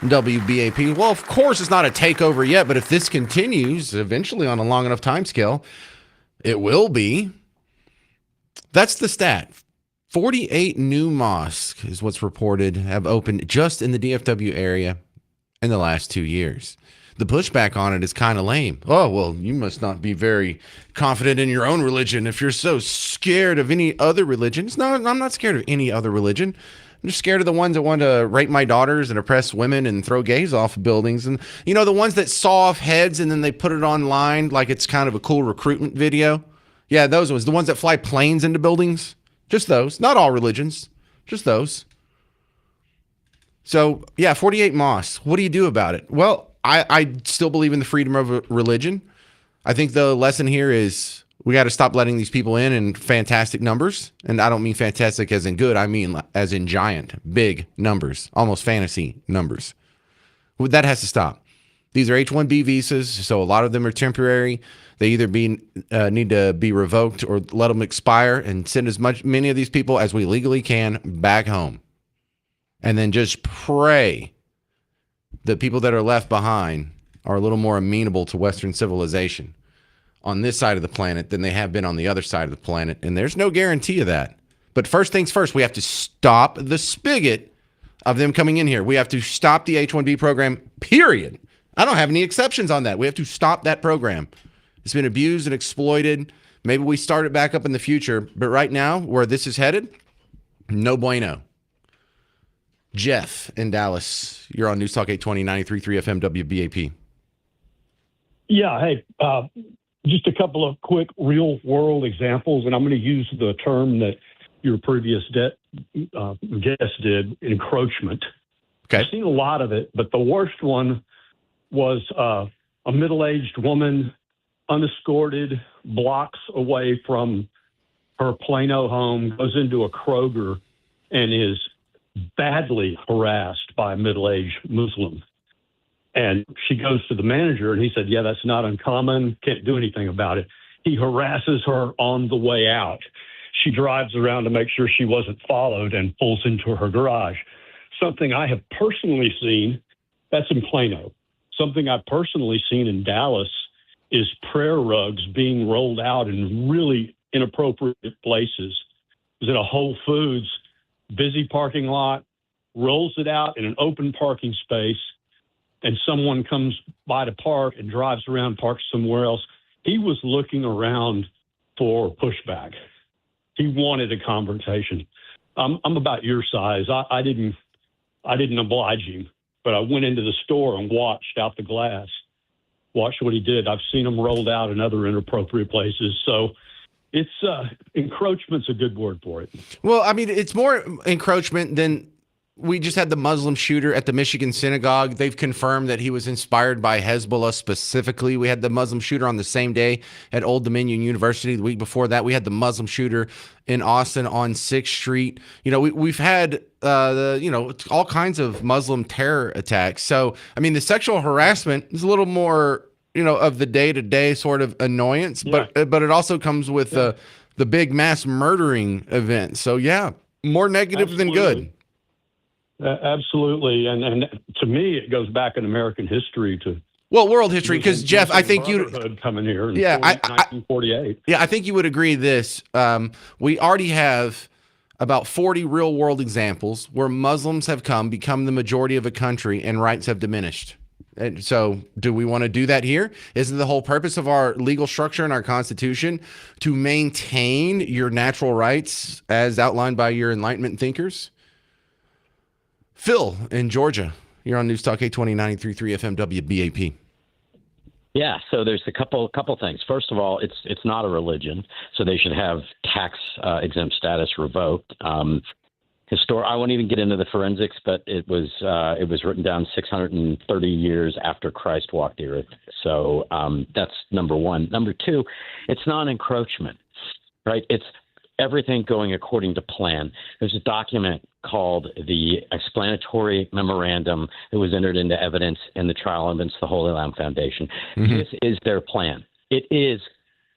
Speaker 1: WBAP. Well, of course it's not a takeover yet, but if this continues, eventually on a long enough time scale, it will be. That's the stat. 48 new mosques is what's reported have opened just in the DFW area in the last 2 years. The pushback on it is kind of lame. Oh, well, you must not be very confident in your own religion if you're so scared of any other religions. No, I'm not scared of any other religion. I'm just scared of the ones that want to rape my daughters and oppress women and throw gays off buildings. And, you know, the ones that saw off heads and then they put it online like it's kind of a cool recruitment video. Yeah, those ones. The ones that fly planes into buildings. Just those. Not all religions. Just those. So, yeah, 48 mosques. What do you do about it? Well, I still believe in the freedom of religion. I think the lesson here is we got to stop letting these people in fantastic numbers. And I don't mean fantastic as in good. I mean as in giant, big numbers, almost fantasy numbers. That has to stop. These are H-1B visas, so a lot of them are temporary. They either need to be revoked or let them expire and send many of these people as we legally can back home. And then just pray the people that are left behind are a little more amenable to Western civilization on this side of the planet than they have been on the other side of the planet. And there's no guarantee of that. But first things first, we have to stop the spigot of them coming in here. We have to stop the H-1B program, period. I don't have any exceptions on that. We have to stop that program. It's been abused and exploited. Maybe we start it back up in the future. But right now, where this is headed, no bueno. Jeff in Dallas, you're on News Talk 820, 93.3 FM WBAP.
Speaker 17: Yeah, hey, just a couple of quick real-world examples, and I'm going to use the term that your previous guest did, encroachment.
Speaker 1: Okay.
Speaker 17: I've seen a lot of it, but the worst one was a middle-aged woman, unescorted, blocks away from her Plano home, goes into a Kroger and is badly harassed by a middle-aged Muslim. And she goes to the manager, and he said, yeah, that's not uncommon. Can't do anything about it. He harasses her on the way out. She drives around to make sure she wasn't followed and pulls into her garage. Something I have personally seen, that's in Plano. Something I've personally seen in Dallas is prayer rugs being rolled out in really inappropriate places. It was in a Whole Foods, busy parking lot, rolls it out in an open parking space, and someone comes by to park and drives around, parks somewhere else. He was looking around for pushback. He wanted a confrontation. I'm about your size. I didn't oblige him, but I went into the store and watched out the glass, watched what he did. I've seen him rolled out in other inappropriate places. So it's encroachment's a good word for it.
Speaker 1: Well, I mean, it's more encroachment than we just had the Muslim shooter at the Michigan synagogue. They've confirmed that he was inspired by Hezbollah specifically. We had the Muslim shooter on the same day at Old Dominion University. The week before that, we had the Muslim shooter in Austin on 6th Street. You know, we've had all kinds of Muslim terror attacks. So, I mean, the sexual harassment is a little more, of the day-to-day sort of annoyance, but it also comes with the big mass murdering event. So, yeah, more negative than good.
Speaker 17: Absolutely. And to me, it goes back in American history to
Speaker 1: world history, because Jeff, I think you
Speaker 17: coming here in 1948.
Speaker 1: Yeah, I think you would agree this. We already have about 40 real world examples where Muslims have become the majority of a country and rights have diminished. And so do we want to do that here? Isn't the whole purpose of our legal structure and our Constitution to maintain your natural rights as outlined by your Enlightenment thinkers? Phil in Georgia, you're on News Talk 820, 93.3 FM WBAP.
Speaker 18: Yeah, so there's a couple things. First of all, it's not a religion, so they should have tax exempt status revoked. I won't even get into the forensics, but it was written down 630 years after Christ walked the earth. So that's number one. Number two, it's non-encroachment, right? It's everything going according to plan. There's a document called the Explanatory Memorandum that was entered into evidence in the trial against the Holy Land Foundation. Mm-hmm. This is their plan. It is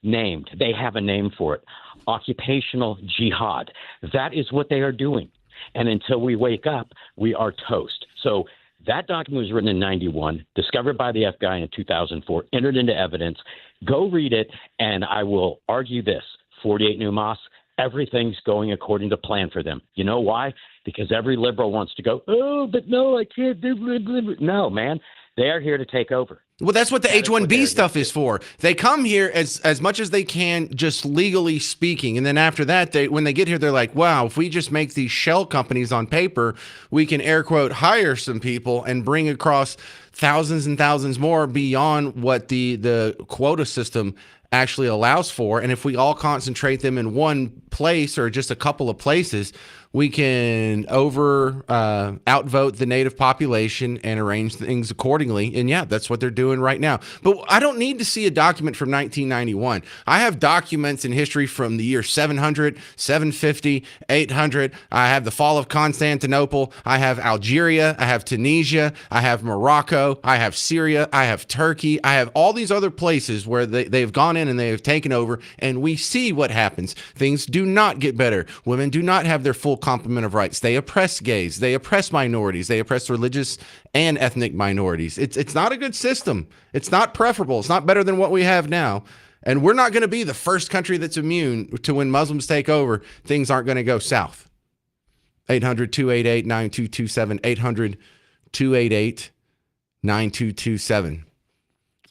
Speaker 18: named. They have a name for it. occupational jihad. That is what they are doing. And until we wake up, we are toast. So that document was written in 91, discovered by the FBI in 2004, entered into evidence. Go read it, and I will argue this. 48 new mosques, everything's going according to plan for them. You know why? Because every liberal wants to go, oh, but no, I can't do blah, blah, blah. No, man, they are here to take over.
Speaker 1: Well, that's what the H-1B stuff is for. They come here as much as they can, just legally speaking. And then after that, when they get here, they're like, wow, if we just make these shell companies on paper, we can air quote hire some people and bring across thousands and thousands more beyond what the quota system actually allows for. And if we all concentrate them in one place or just a couple of places, we can outvote the native population and arrange things accordingly. And yeah, that's what they're doing right now. But I don't need to see a document from 1991. I have documents in history from the year 700, 750, 800. I have the fall of Constantinople. I have Algeria. I have Tunisia. I have Morocco. I have Syria. I have Turkey. I have all these other places where they've gone in and they have taken over. And we see what happens. Things do not get better. Women do not have their full complement of rights. They oppress gays. They oppress minorities. They oppress religious and ethnic minorities. It's not a good system. It's not preferable. It's not better than what we have now. And we're not going to be the first country that's immune to when Muslims take over. Things aren't going to go south. 800-288-9227. 800-288-9227.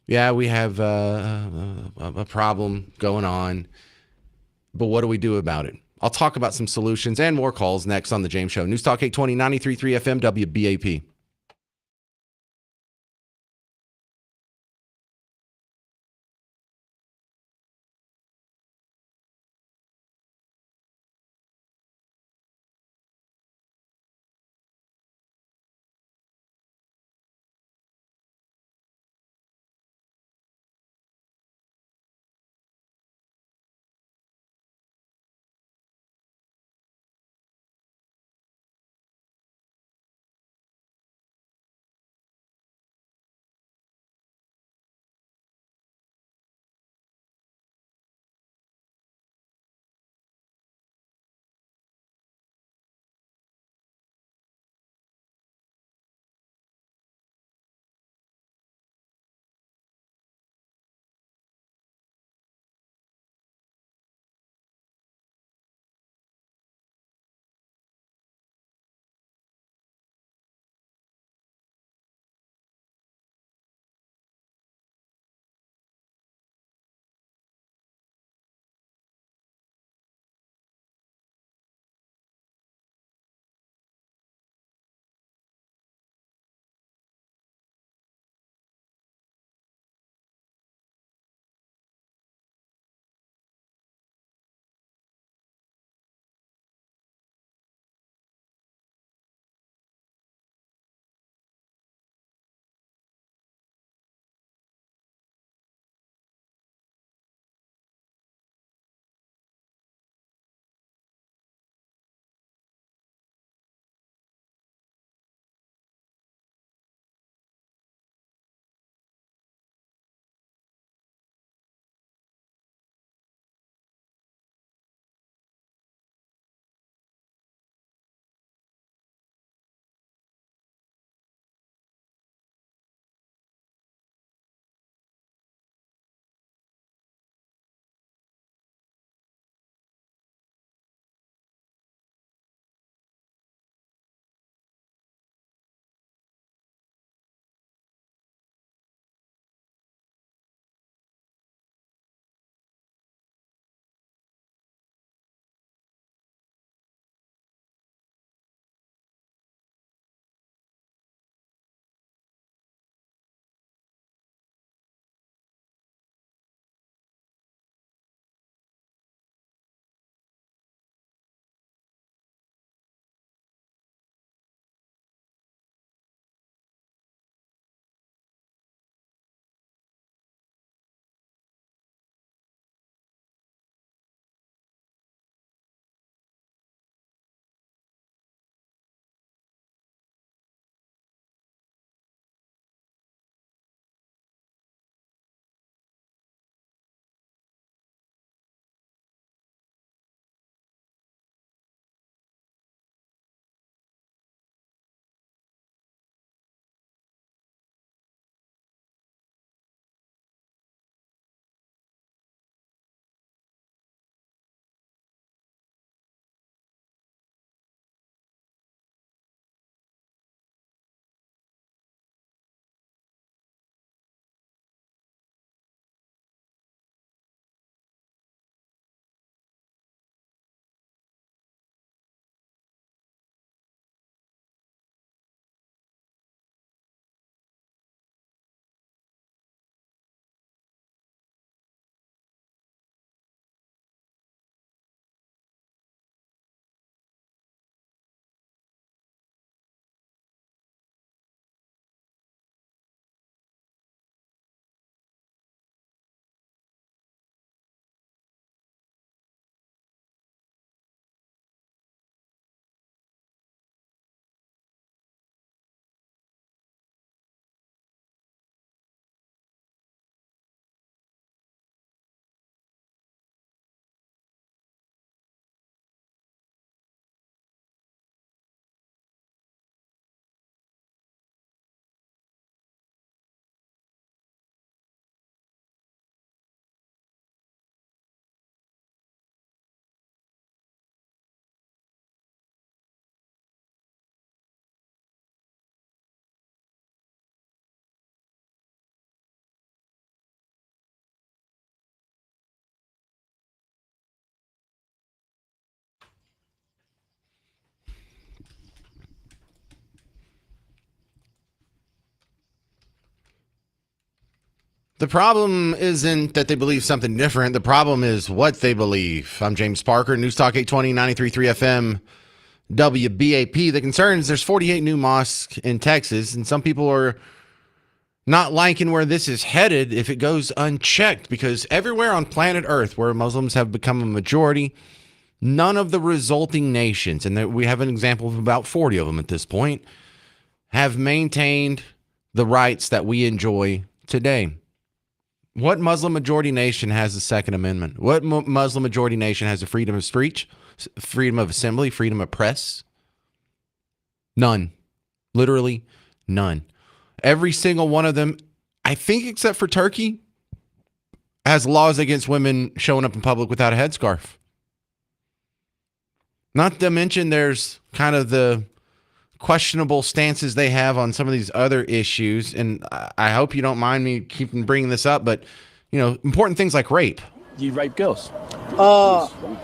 Speaker 1: Yeah, we have a problem going on, but what do we do about it? I'll talk about some solutions and more calls next on The James Show. News Talk 820, 93.3 FM, WBAP. The problem isn't that they believe something different. The problem is what they believe. I'm James Parker, News Talk 820, 93.3 FM, WBAP. The concern is there's 48 new mosques in Texas, and some people are not liking where this is headed if it goes unchecked, because everywhere on planet Earth where Muslims have become a majority, none of the resulting nations, and we have an example of about 40 of them at this point, have maintained the rights that we enjoy today. What Muslim majority nation has the Second Amendment? What Muslim majority nation has the freedom of speech, freedom of assembly, freedom of press? None. Literally none. Every single one of them, I think except for Turkey, has laws against women showing up in public without a headscarf. Not to mention there's kind of the questionable stances they have on some of these other issues. And I hope you don't mind me keeping bringing this up, but, important things like rape.
Speaker 12: You rape girls?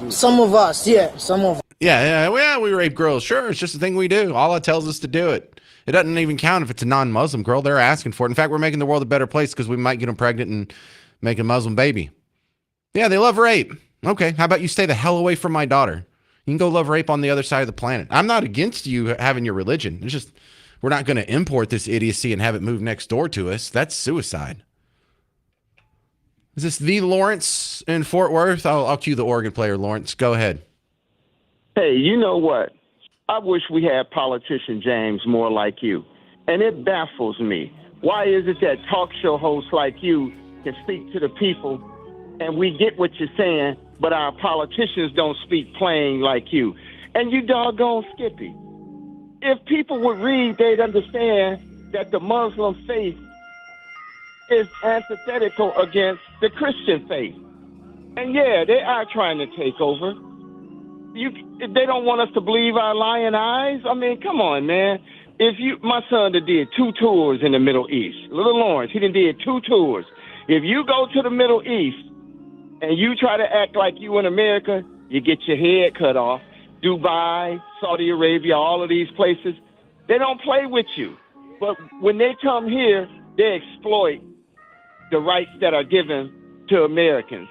Speaker 13: Some of us, yeah, some of us.
Speaker 1: Yeah, we rape girls. Sure, it's just a thing we do. Allah tells us to do it. It doesn't even count if it's a non-Muslim girl. They're asking for it. In fact, we're making the world a better place because we might get them pregnant and make a Muslim baby. Yeah, they love rape. Okay, how about you stay the hell away from my daughter? You can go love rape on the other side of the planet. I'm not against you having your religion. It's just we're not going to import this idiocy and have it move next door to us. That's suicide. Is this the Lawrence in Fort Worth? I'll cue the organ player, Lawrence. Go ahead.
Speaker 19: Hey, you know what? I wish we had politician James more like you. And it baffles me. Why is it that talk show hosts like you can speak to the people and we get what you're saying, but our politicians don't speak plain like you? And you doggone Skippy. If people would read, they'd understand that the Muslim faith is antithetical against the Christian faith. And yeah, they are trying to take over. They don't want us to believe our lying eyes. I mean, come on, man. My son did 2 tours in the Middle East. Little Lawrence, he did 2 tours. If you go to the Middle East and you try to act like you in America, you get your head cut off. Dubai, Saudi Arabia, all of these places, they don't play with you. But when they come here, they exploit the rights that are given to Americans.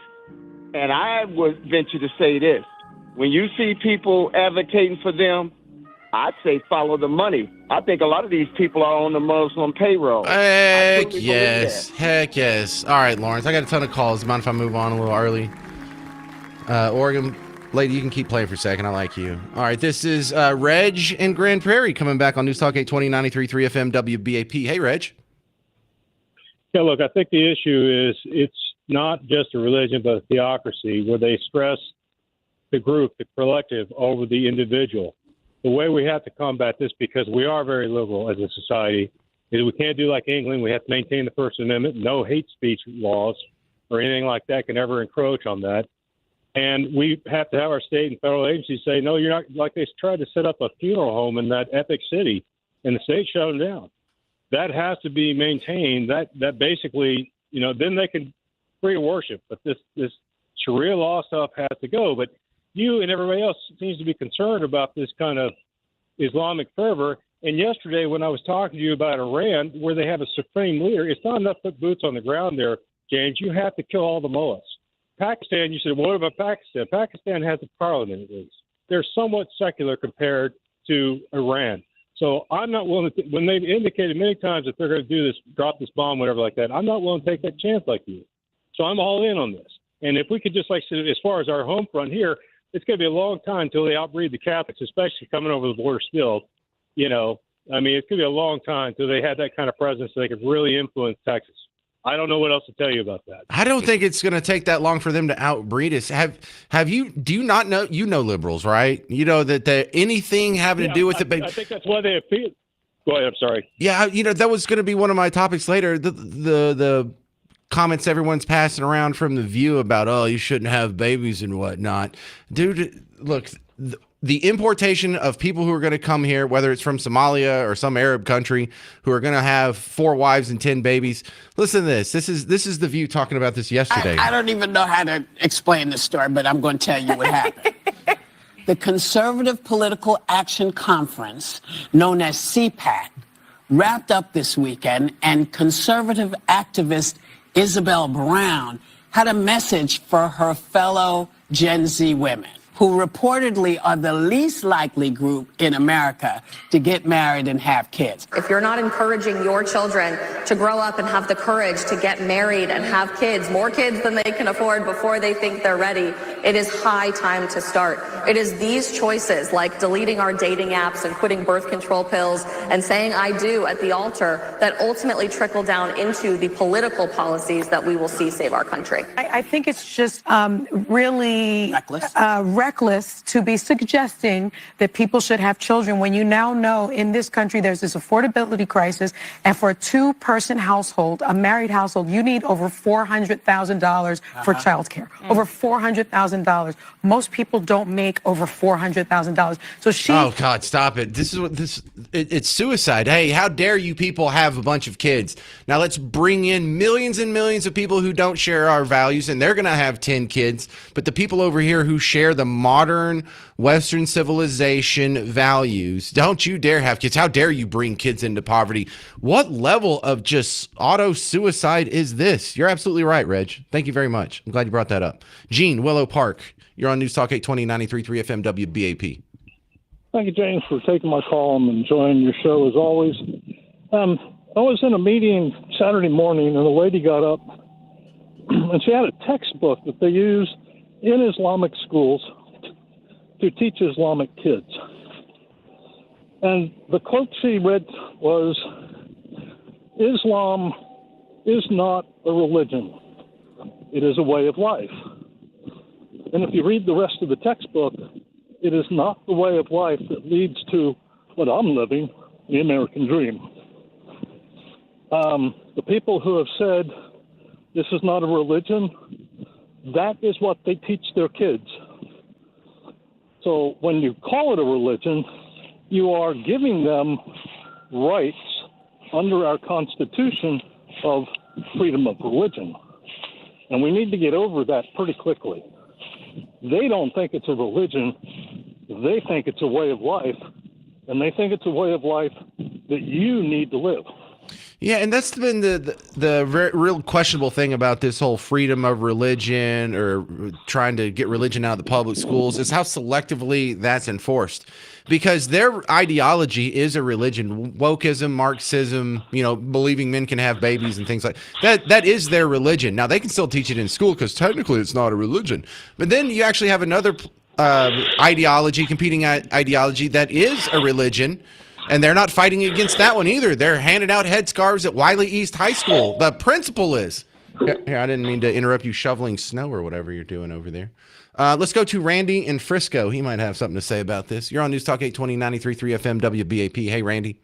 Speaker 19: And I would venture to say this. When you see people advocating for them, I'd say follow the money. I think a lot of these people are on the Muslim payroll.
Speaker 1: Heck yes. Heck yes. All right, Lawrence, I got a ton of calls. Mind if I move on a little early? Oregon, lady, you can keep playing for a second. I like you. All right, this is Reg in Grand Prairie coming back on News Talk 820, 93.3 FM, WBAP. Hey, Reg.
Speaker 17: Yeah, look, I think the issue is it's not just a religion, but a theocracy where they stress the group, the collective, over the individual. The way we have to combat this, because we are very liberal as a society, is we can't do like England. We have to maintain the First Amendment. No hate speech laws or anything like that can ever encroach on that. And we have to have our state and federal agencies say, no, you're not, like they tried to set up a funeral home in that epic city, and the state shut them down. That has to be maintained. That basically, then they can free worship. But this Sharia law stuff has to go. But you and everybody else seems to be concerned about this kind of Islamic fervor. And yesterday when I was talking to you about Iran, where they have a supreme leader, it's not enough to put boots on the ground there, James. You have to kill all the mullahs. Pakistan, you said, well, what about Pakistan? Pakistan has a parliament, at least. They're somewhat secular compared to Iran. So I'm not willing to, when they've indicated many times that they're going to do this, drop this bomb, whatever like that, I'm not willing to take that chance like you. So I'm all in on this. And if we could just, like I said, as far as our home front here, it's going to be a long time until they outbreed the Catholics, especially coming over the border still. It's going to be a long time until they had that kind of presence so they could really influence Texas. I don't know what else to tell you about that.
Speaker 1: I don't think it's going to take that long for them to outbreed us. Do you not know, liberals, right? You know that anything having to do with
Speaker 17: I think that's why they appeal. Go ahead. I'm sorry.
Speaker 1: Yeah. That was going to be one of my topics later. The comments everyone's passing around from The View about, oh, you shouldn't have babies and whatnot. Dude, look, the importation of people who are going to come here, whether it's from Somalia or some Arab country, who are going to have 4 wives and 10 babies. Listen to this. This is The View talking about this yesterday.
Speaker 20: I don't even know how to explain the story, but I'm going to tell you what happened. The Conservative Political Action Conference, known as CPAC, wrapped up this weekend, and conservative activists Isabel Brown, had a message for her fellow Gen Z women, who reportedly are the least likely group in America to get married and have kids.
Speaker 21: If you're not encouraging your children to grow up and have the courage to get married and have kids, more kids than they can afford before they think they're ready, it is high time to start. It is these choices, like deleting our dating apps and quitting birth control pills and saying I do at the altar, that ultimately trickle down into the political policies that we will see save our country.
Speaker 22: I think it's just really reckless to be suggesting that people should have children when you now know in this country there's this affordability crisis, and for a two-person household, a married household, you need over $400,000 for childcare. Over $400,000. Most people don't make over $400,000. So
Speaker 1: Oh God, stop it. It's suicide. Hey, how dare you people have a bunch of kids? Now let's bring in millions and millions of people who don't share our values, and they're going to have 10 kids. But the people over here who share the modern Western civilization values, don't you dare have kids. How dare you bring kids into poverty? What level of just auto suicide is this? You're absolutely right, Reg. Thank you very much. I'm glad you brought that up. Gene, Willow Park, you're on News Talk 820 93.3 FM WBAP.
Speaker 23: Thank you, James, for taking my call. I'm enjoying your show as always. I was in a meeting Saturday morning, and a lady got up, and she had a textbook that they use in Islamic schools to teach Islamic kids. And the quote she read was, Islam is not a religion. It is a way of life. And if you read the rest of the textbook, it is not the way of life that leads to what I'm living, the American dream. The people who have said this is not a religion, that is what they teach their kids. So when you call it a religion, you are giving them rights under our Constitution of freedom of religion. And we need to get over that pretty quickly. They don't think it's a religion. They think it's a way of life. And they think it's a way of life that you need to live.
Speaker 1: Yeah, and that's been the real questionable thing about this whole freedom of religion or trying to get religion out of the public schools is how selectively that's enforced. Because their ideology is a religion. Wokeism, Marxism, believing men can have babies and things like that. That is their religion. Now, they can still teach it in school because technically it's not a religion. But then you actually have another competing ideology that is a religion. And they're not fighting against that one either. They're handing out headscarves at Wiley East High School. The principal is. Here, I didn't mean to interrupt you shoveling snow or whatever you're doing over there. Let's go to Randy in Frisco. He might have something to say about this. You're on News Talk 820 93.3 FM WBAP. Hey, Randy.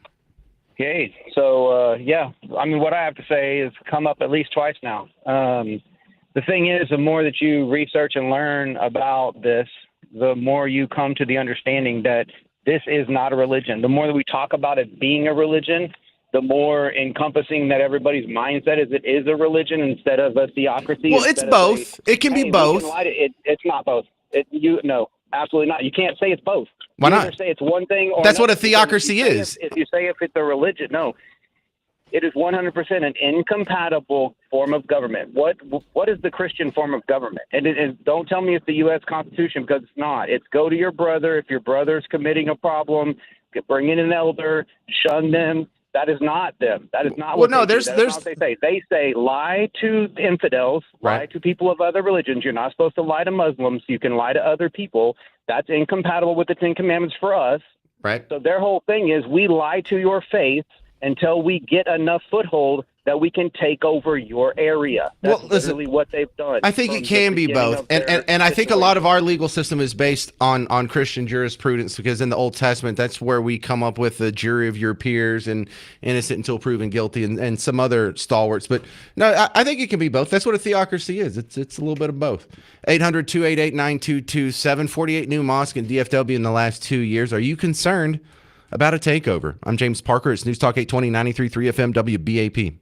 Speaker 24: Hey, so, what I have to say is come up at least twice now. The thing is, the more that you research and learn about this, the more you come to the understanding that this is not a religion. The more that we talk about it being a religion, the more encompassing that everybody's mindset is it is a religion instead of a theocracy.
Speaker 1: Well, it's both. It can be both.
Speaker 24: It's not both. No, absolutely not. You can't say it's both.
Speaker 1: Why
Speaker 24: You
Speaker 1: not?
Speaker 24: either say it's one thing or
Speaker 1: That's what a
Speaker 24: another.
Speaker 1: theocracy is.
Speaker 24: If you say if it's a religion, no. It is 100% an incompatible form of government. What is the Christian form of government? And don't tell me it's the U.S. Constitution, because it's not. It's go to your brother. If your brother's committing a problem, bring in an elder, shun them. That is not them. That is not what they do. That is not what they say. They say lie to infidels, lie to people of other religions. You're not supposed to lie to Muslims. You can lie to other people. That's incompatible with the Ten Commandments for us.
Speaker 1: Right.
Speaker 24: So their whole thing is we lie to your faith until we get enough foothold that we can take over your area. That's literally what they've done.
Speaker 1: I think it can be both. And I think a lot of our legal system is based on Christian jurisprudence, because in the Old Testament, that's where we come up with the jury of your peers and innocent until proven guilty and some other stalwarts. But no, I think it can be both. That's what a theocracy is. It's a little bit of both. 800-288-9227, 48 new mosques in DFW in the last 2 years. Are you concerned about a takeover? I'm James Parker. It's News Talk 820 93.3 FM WBAP.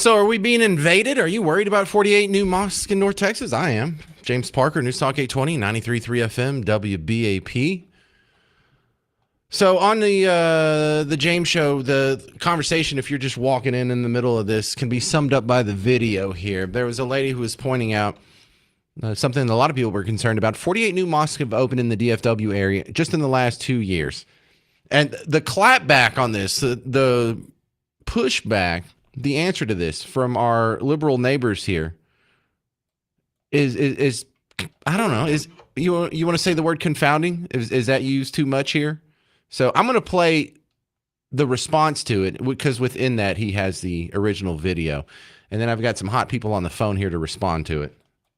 Speaker 1: So are we being invaded? Are you worried about 48 new mosques in North Texas? I am. James Parker, News Talk 820, 93.3 FM, WBAP. So on the James Show, the conversation, if you're just walking in the middle of this, can be summed up by the video here. There was a lady who was pointing out something that a lot of people were concerned about. 48 new mosques have opened in the DFW area just in the last 2 years. And the clapback on this, the pushback, the answer to this from our liberal neighbors here is I don't know, is you want to say the word confounding? Is that used too much here? So I'm going to play the response to it because within that he has the original video. And then I've got some hot people on the phone here to respond to it.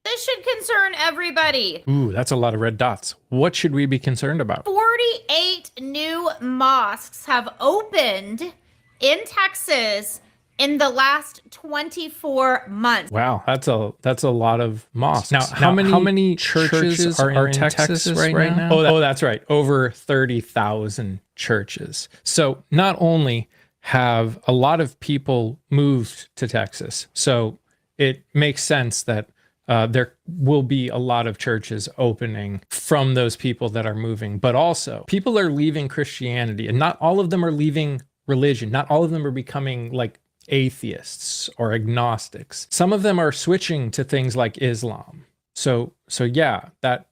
Speaker 10: This should concern everybody.
Speaker 11: Ooh, that's a lot of red dots. What should we be concerned about?
Speaker 10: 48 new mosques have opened in Texas in the last 24 months.
Speaker 11: Wow, that's a lot of mosques. Now, how many churches are in Texas right now? Oh, that's right. Over 30,000 churches. So not only have a lot of people moved to Texas, so it makes sense that there will be a lot of churches opening from those people that are moving, but also people are leaving Christianity, and not all of them are leaving religion. Not all of them are becoming like atheists or agnostics. Some of them are switching to things like Islam. So yeah, that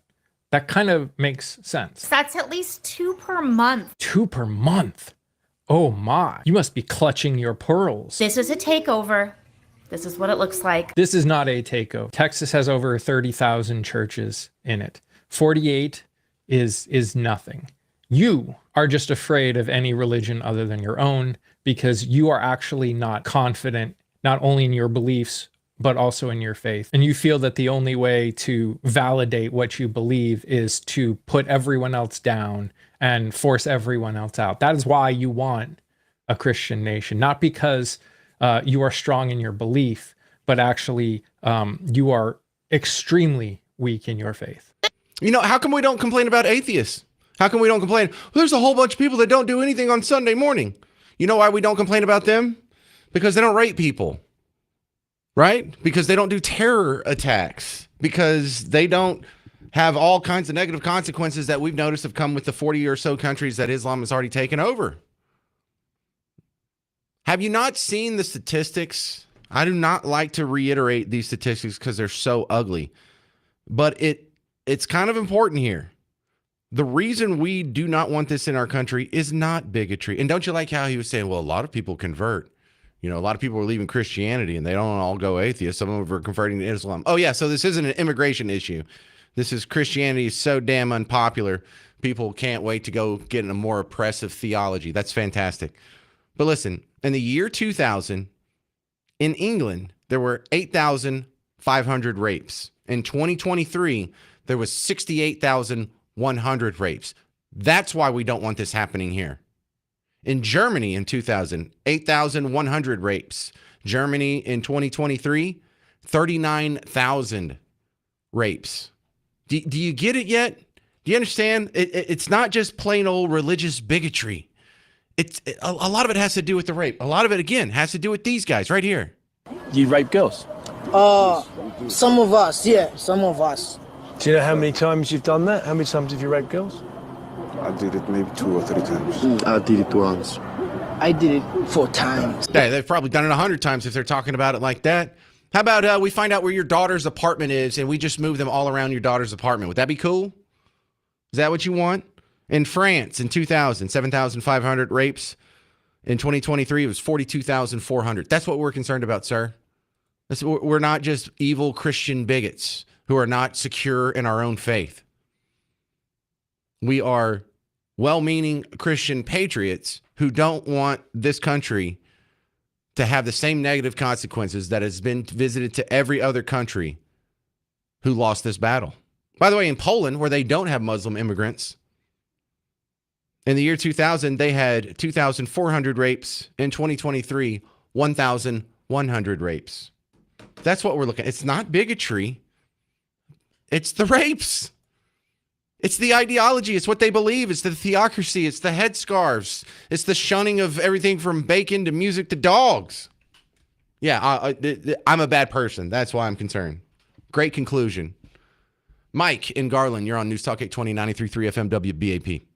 Speaker 11: kind of makes sense.
Speaker 10: That's at least 2 per month.
Speaker 11: 2 per month. Oh my, you must be clutching your pearls.
Speaker 10: This is a takeover. This is what it looks like.
Speaker 11: This is not a takeover. Texas has over 30,000 churches in it. 48 is nothing. You are just afraid of any religion other than your own because you are actually not confident, not only in your beliefs, but also in your faith. And you feel that the only way to validate what you believe is to put everyone else down and force everyone else out. That is why you want a Christian nation, not because you are strong in your belief, but actually you are extremely weak in your faith.
Speaker 1: You know, how come we don't complain about atheists? How come we don't complain? Well, there's a whole bunch of people that don't do anything on Sunday morning. You know why we don't complain about them? Because they don't rape people, right? Because they don't do terror attacks, because they don't have all kinds of negative consequences that we've noticed have come with the 40 or so countries that Islam has already taken over. Have you not seen the statistics? I do not like to reiterate these statistics because they're so ugly, but it's kind of important here. The reason we do not want this in our country is not bigotry. And don't you like how he was saying, well, a lot of people convert. You know, a lot of people are leaving Christianity and they don't all go atheist. Some of them are converting to Islam. Oh, yeah. So this isn't an immigration issue. This is Christianity is so damn unpopular. People can't wait to go get in a more oppressive theology. That's fantastic. But listen, in the year 2000, in England, there were 8,500 rapes. In 2023, there was 68,100 rapes. That's why we don't want this happening here. In Germany in 2000, 8,100 rapes. Germany in 2023, 39,000 rapes. Do you get it yet? Do you understand? It's not just plain old religious bigotry. A lot of it has to do with the rape. A lot of it, again, has to do with these guys right here.
Speaker 12: You rape girls?
Speaker 13: Some of us, yeah, some of us.
Speaker 12: Do you know how many times you've done that? How many times have you raped girls?
Speaker 14: I did it maybe 2 or 3 times.
Speaker 9: I did it once.
Speaker 13: I did it 4 times.
Speaker 1: Yeah, they've probably done it 100 times if they're talking about it like that. How about we find out where your daughter's apartment is and we just move them all around your daughter's apartment? Would that be cool? Is that what you want? In France in 2000, 7,500 rapes. In 2023, it was 42,400. That's what we're concerned about, sir. We're not just evil Christian bigots who are not secure in our own faith. We are well-meaning Christian patriots who don't want this country to have the same negative consequences that has been visited to every other country who lost this battle. By the way, in Poland, where they don't have Muslim immigrants, in the year 2000, they had 2,400 rapes. In 2023, 1,100 rapes. That's what we're looking at. It's not bigotry. It's the rapes. It's the ideology. It's what they believe. It's the theocracy. It's the headscarves. It's the shunning of everything from bacon to music to dogs. Yeah, I'm a bad person. That's why I'm concerned. Great conclusion. Mike in Garland, you're on News Talk 820 93.3 FM WBAP.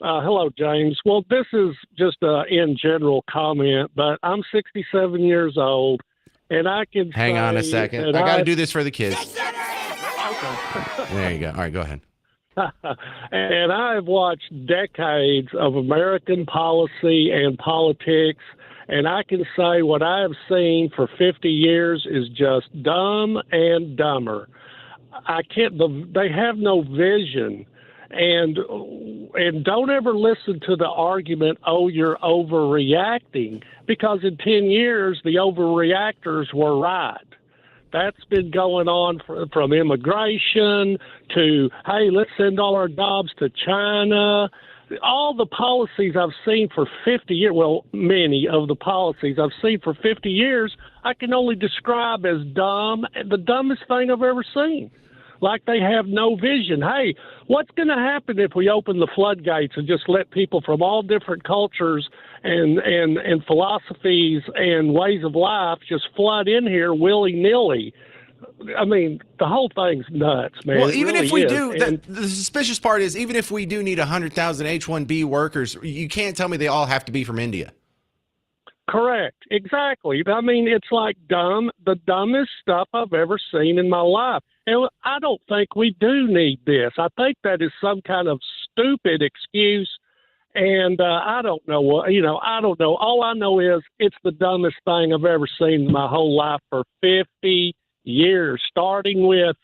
Speaker 23: Hello, James. Well, this is just a in general comment, but I'm 67 years old, and I can
Speaker 1: Hang on a second. I got to do this for the kids.
Speaker 23: Okay.
Speaker 1: There you go. All right, go ahead.
Speaker 23: And I've watched decades of American policy and politics, and I can say what I have seen for 50 years is just dumb and dumber. They have no vision. And don't ever listen to the argument, oh, you're overreacting, because in 10 years, the overreactors were right. That's been going on from immigration to, hey, let's send all our jobs to China. All the policies I've seen for 50 years, well, many of the policies I've seen for 50 years, I can only describe as dumb, the dumbest thing I've ever seen. Like they have no vision. Hey, what's going to happen if we open the floodgates and just let people from all different cultures and philosophies and ways of life just flood in here willy-nilly? I mean, the whole thing's nuts, man.
Speaker 1: Well,
Speaker 23: It
Speaker 1: even
Speaker 23: really
Speaker 1: if we
Speaker 23: is.
Speaker 1: do,
Speaker 23: And-
Speaker 1: the suspicious part is, even if we do need 100,000 H-1B workers, you can't tell me they all have to be from India.
Speaker 23: Correct. Exactly. I mean, it's like the dumbest stuff I've ever seen in my life. And I don't think we do need this. I think that is some kind of stupid excuse. And I don't know what, I don't know. All I know is it's the dumbest thing I've ever seen in my whole life for 50 years, starting with,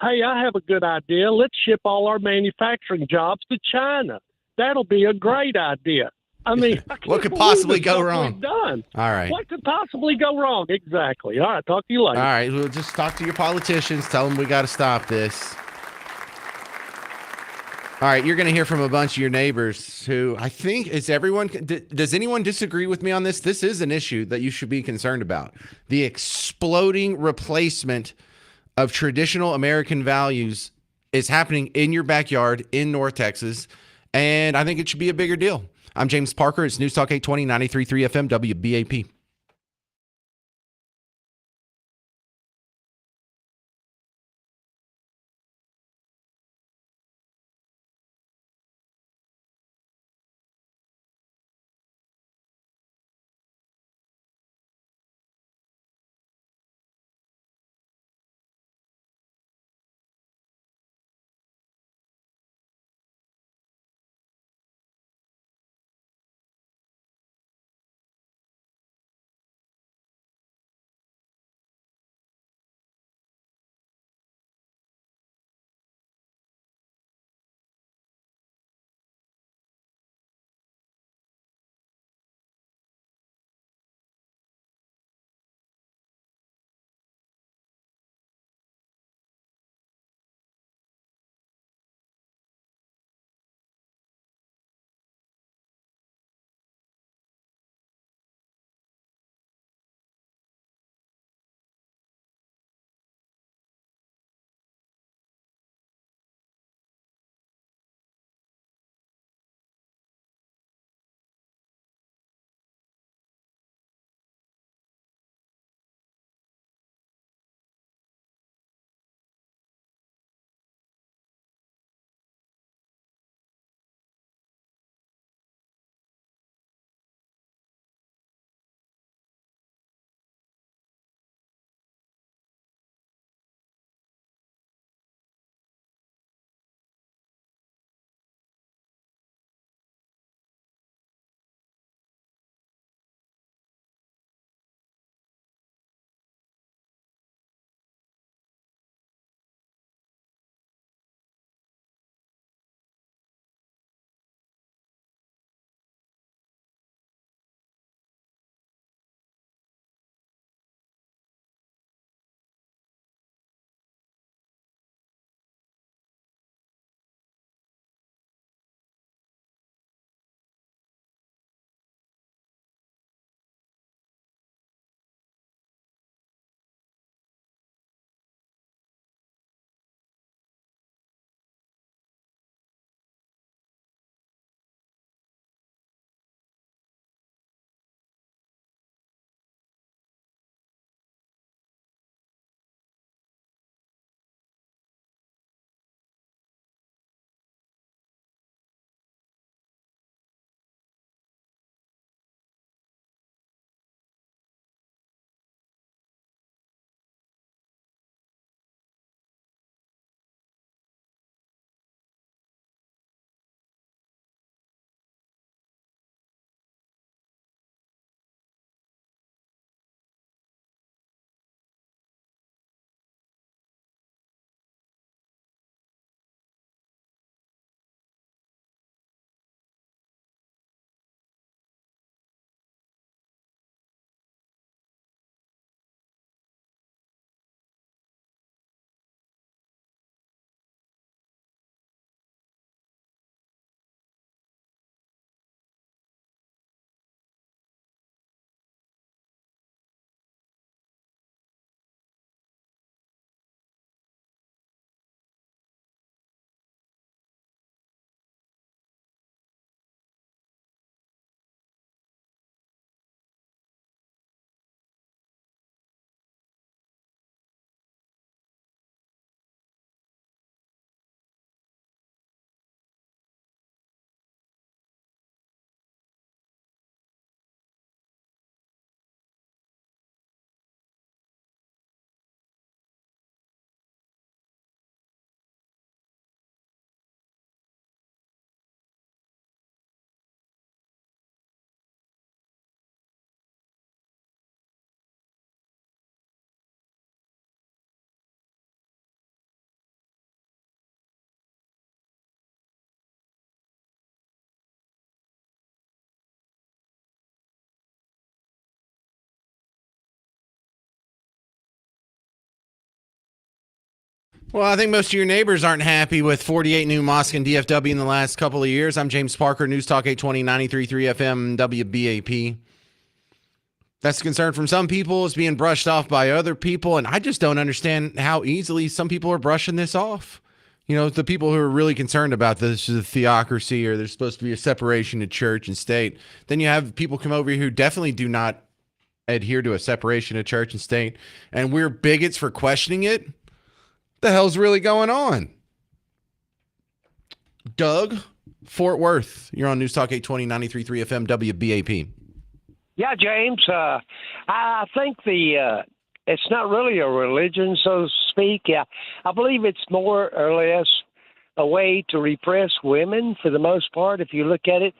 Speaker 23: hey, I have a good idea. Let's ship all our manufacturing jobs to China. That'll be a great idea. I mean,
Speaker 1: What could possibly go wrong?
Speaker 23: We've done.
Speaker 1: All right.
Speaker 23: What could possibly go wrong? Exactly. All right. Talk to you later.
Speaker 1: All right, we'll just talk to your politicians. Tell them we got to stop this. All right, you're going to hear from a bunch of your neighbors who I think does anyone disagree with me on this? This is an issue that you should be concerned about. The exploding replacement of traditional American values is happening in your backyard in North Texas, and I think it should be a bigger deal. I'm James Parker. It's News Talk 820 93.3 FM WBAP. Well, I think most of your neighbors aren't happy with 48 new mosques in DFW in the last couple of years. I'm James Parker, News Talk 820, 93.3 FM, WBAP. That's the concern from some people. It's being brushed off by other people, and I just don't understand how easily some people are brushing this off. You know, the people who are really concerned about this is a theocracy, or there's supposed to be a separation of church and state. Then you have people come over here who definitely do not adhere to a separation of church and state, and we're bigots for questioning it. The hell's really going on? Doug, Fort Worth, you're on News Talk 820, 93.3 FM, WBAP.
Speaker 3: Yeah, James. I think it's not really a religion, so to speak. Yeah, I believe it's more or less a way to repress women for the most part. If you look at it,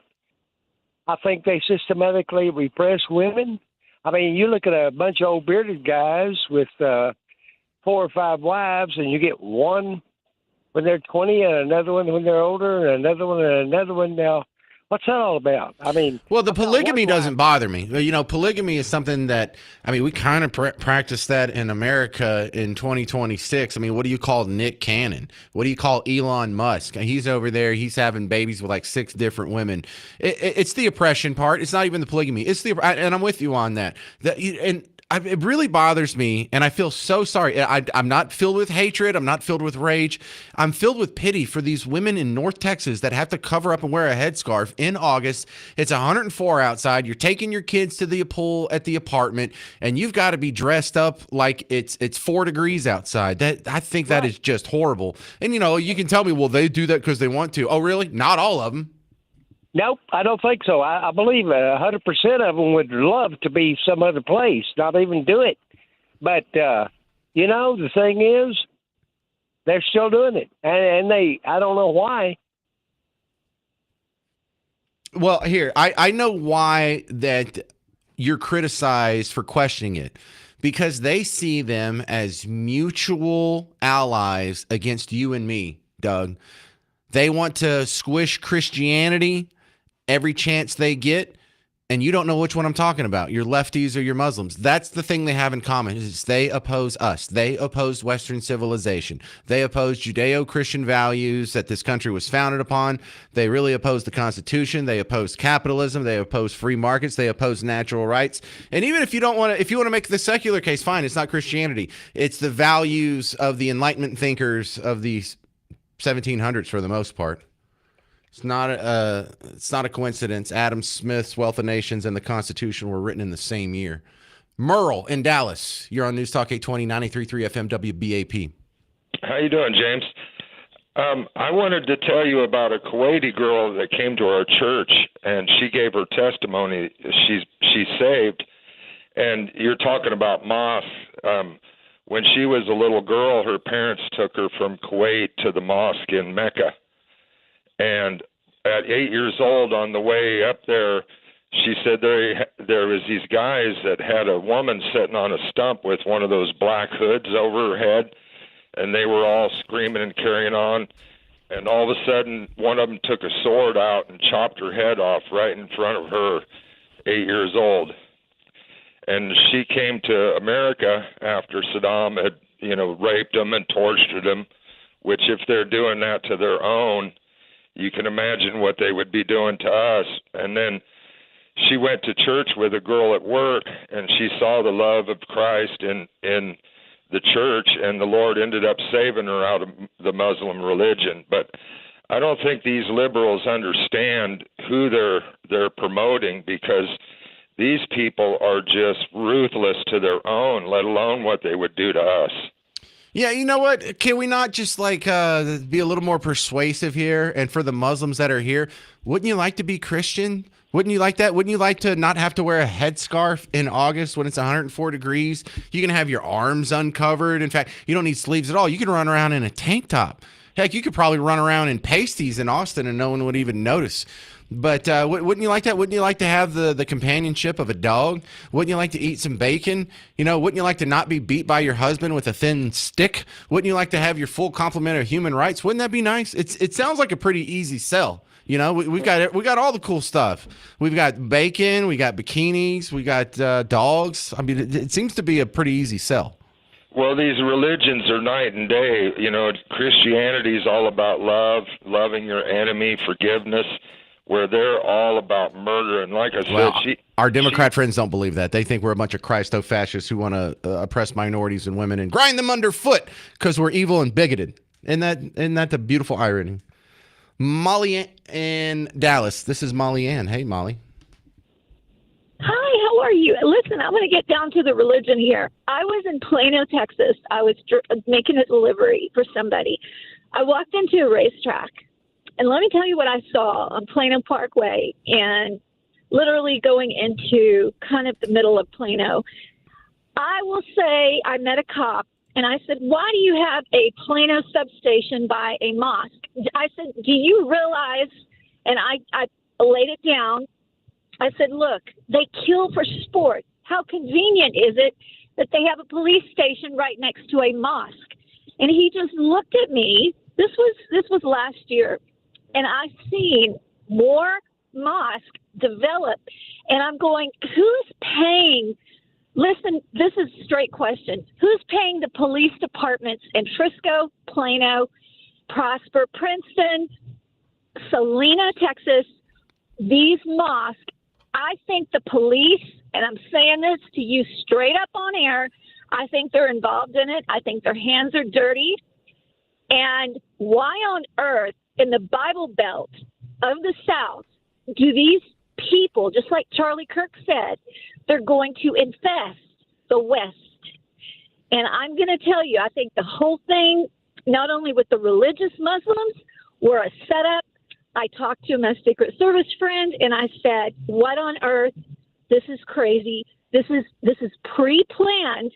Speaker 3: I think they systematically repress women. I mean, you look at a bunch of old bearded guys with 4 or 5 wives, and you get one when they're 20, and another one when they're older, and another one and another one. Now, what's that all about? I mean,
Speaker 1: well, the polygamy doesn't bother me. You know, polygamy is something that, I mean, we kind of practice that in America in 2026. I mean, what do you call Nick Cannon? What do you call Elon Musk? He's over there. He's having babies with like 6 different women. It's the oppression part. It's not even the polygamy. It's the, and I'm with you on that. It really bothers me, and I feel so sorry. I'm not filled with hatred. I'm not filled with rage. I'm filled with pity for these women in North Texas that have to cover up and wear a headscarf in August. It's 104 outside. You're taking your kids to the pool at the apartment, and you've got to be dressed up like it's 4 degrees outside. I think that is just horrible. And, you know, you can tell me, well, they do that because they want to. Oh, really? Not all of them.
Speaker 3: Nope, I don't think so. I believe 100% of them would love to be some other place, not even do it. But, you know, the thing is, they're still doing it. And I don't know why.
Speaker 1: Well, here, I know why that you're criticized for questioning it. Because they see them as mutual allies against you and me, Doug. They want to squish Christianity every chance they get, and you don't know which one I'm talking about. You're lefties or you're Muslims. That's the thing they have in common, is they oppose us. They oppose Western civilization. They oppose Judeo-Christian values that this country was founded upon. They really oppose the Constitution. They oppose capitalism. They oppose free markets. They oppose natural rights. And even if you don't want to, if you want to make the secular case, fine, it's not Christianity. It's the values of the Enlightenment thinkers of the 1700s for the most part. It's not a coincidence. Adam Smith's Wealth of Nations and the Constitution were written in the same year. Merle in Dallas, you're on News Talk 820, 93.3 FM, WBAP.
Speaker 4: How you doing, James? I wanted to tell you about a Kuwaiti girl that came to our church, and she gave her testimony. She's saved, and you're talking about mosques. When she was a little girl, her parents took her from Kuwait to the mosque in Mecca. And at 8 years old, on the way up there, she said there was these guys that had a woman sitting on a stump with one of those black hoods over her head, and they were all screaming and carrying on. And all of a sudden, one of them took a sword out and chopped her head off right in front of her, 8 years old. And she came to America after Saddam had, raped them and tortured them, which if they're doing that to their own, you can imagine what they would be doing to us. And then she went to church with a girl at work, and she saw the love of Christ in the church, and the Lord ended up saving her out of the Muslim religion. But I don't think these liberals understand who they're promoting, because these people are just ruthless to their own, let alone what they would do to us.
Speaker 1: Yeah, you know what? Can we not just be a little more persuasive here? And for the Muslims that are here, wouldn't you like to be Christian? Wouldn't you like that? Wouldn't you like to not have to wear a headscarf in August when it's 104 degrees? You can have your arms uncovered. In fact, you don't need sleeves at all. You can run around in a tank top. Heck, you could probably run around in pasties in Austin and no one would even notice. But wouldn't you like that? Wouldn't you like to have the companionship of a dog? Wouldn't you like to eat some bacon? Wouldn't you like to not be beat by your husband with a thin stick? Wouldn't you like to have your full complement of human rights? Wouldn't that be nice? It sounds like a pretty easy sell. We got all the cool stuff. We've got bacon, we got bikinis, we got dogs. I mean, it seems to be a pretty easy sell.
Speaker 4: Well, these religions are night and day. You know, Christianity is all about love, loving your enemy, forgiveness, where they're all about murder. And like I said,
Speaker 1: our Democrat friends don't believe that. They think we're a bunch of Christo-fascists who want to oppress minorities and women and grind them underfoot because we're evil and bigoted. Isn't that the beautiful irony? Molly in Dallas. This is Molly Ann. Hey, Molly.
Speaker 5: Hi, how are you? Listen, I'm going to get down to the religion here. I was in Plano, Texas. I was making a delivery for somebody. I walked into a racetrack, and let me tell you what I saw on Plano Parkway and literally going into kind of the middle of Plano. I will say I met a cop, and I said, why do you have a Plano substation by a mosque? I said, do you realize, and I laid it down, I said, look, they kill for sport. How convenient is it that they have a police station right next to a mosque? And he just looked at me. This was last year, and I've seen more mosques develop. And I'm going, who's paying? Listen, this is a straight question. Who's paying the police departments in Frisco, Plano, Prosper, Princeton, Salina, Texas, these mosques? I think the police, and I'm saying this to you straight up on air, I think they're involved in it. I think their hands are dirty. And why on earth in the Bible Belt of the South do these people, just like Charlie Kirk said, they're going to infest the West? And I'm going to tell you, I think the whole thing, not only with the religious Muslims, were a setup. I talked to my Secret Service friend, and I said, what on earth? This is crazy. This is pre-planned.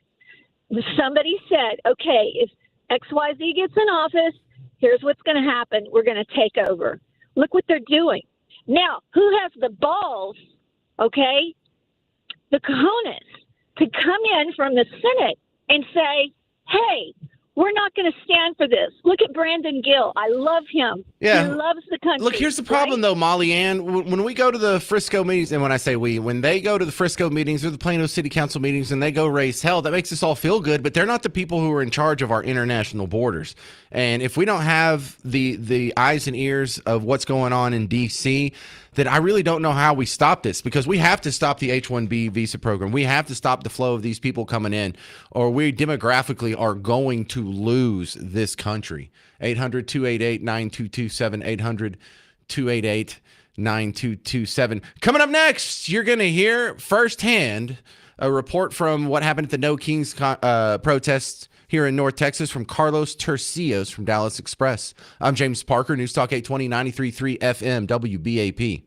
Speaker 5: Somebody said, okay, if XYZ gets in office, here's what's going to happen. We're going to take over. Look what they're doing. Now, who has the balls, okay, the cojones, to come in from the Senate and say, hey, we're not going to stand for this. Look at Brandon Gill. I love him.
Speaker 1: Yeah.
Speaker 5: He loves the country.
Speaker 1: Look, here's the problem, though, Molly Ann. When we go to the Frisco meetings, and when I say we, when they go to the Frisco meetings or the Plano City Council meetings and they go raise hell, that makes us all feel good, but they're not the people who are in charge of our international borders. And if we don't have the eyes and ears of what's going on in D.C., then I really don't know how we stop this, because we have to stop the H-1B visa program. We have to stop the flow of these people coming in, or we demographically are going to lose this country. 800-288-9227, 800-288-9227. Coming up next, you're going to hear firsthand a report from what happened at the No Kings protests here in North Texas from Carlos Tercios from Dallas Express. I'm James Parker, News Talk 820, 93.3 FM, WBAP.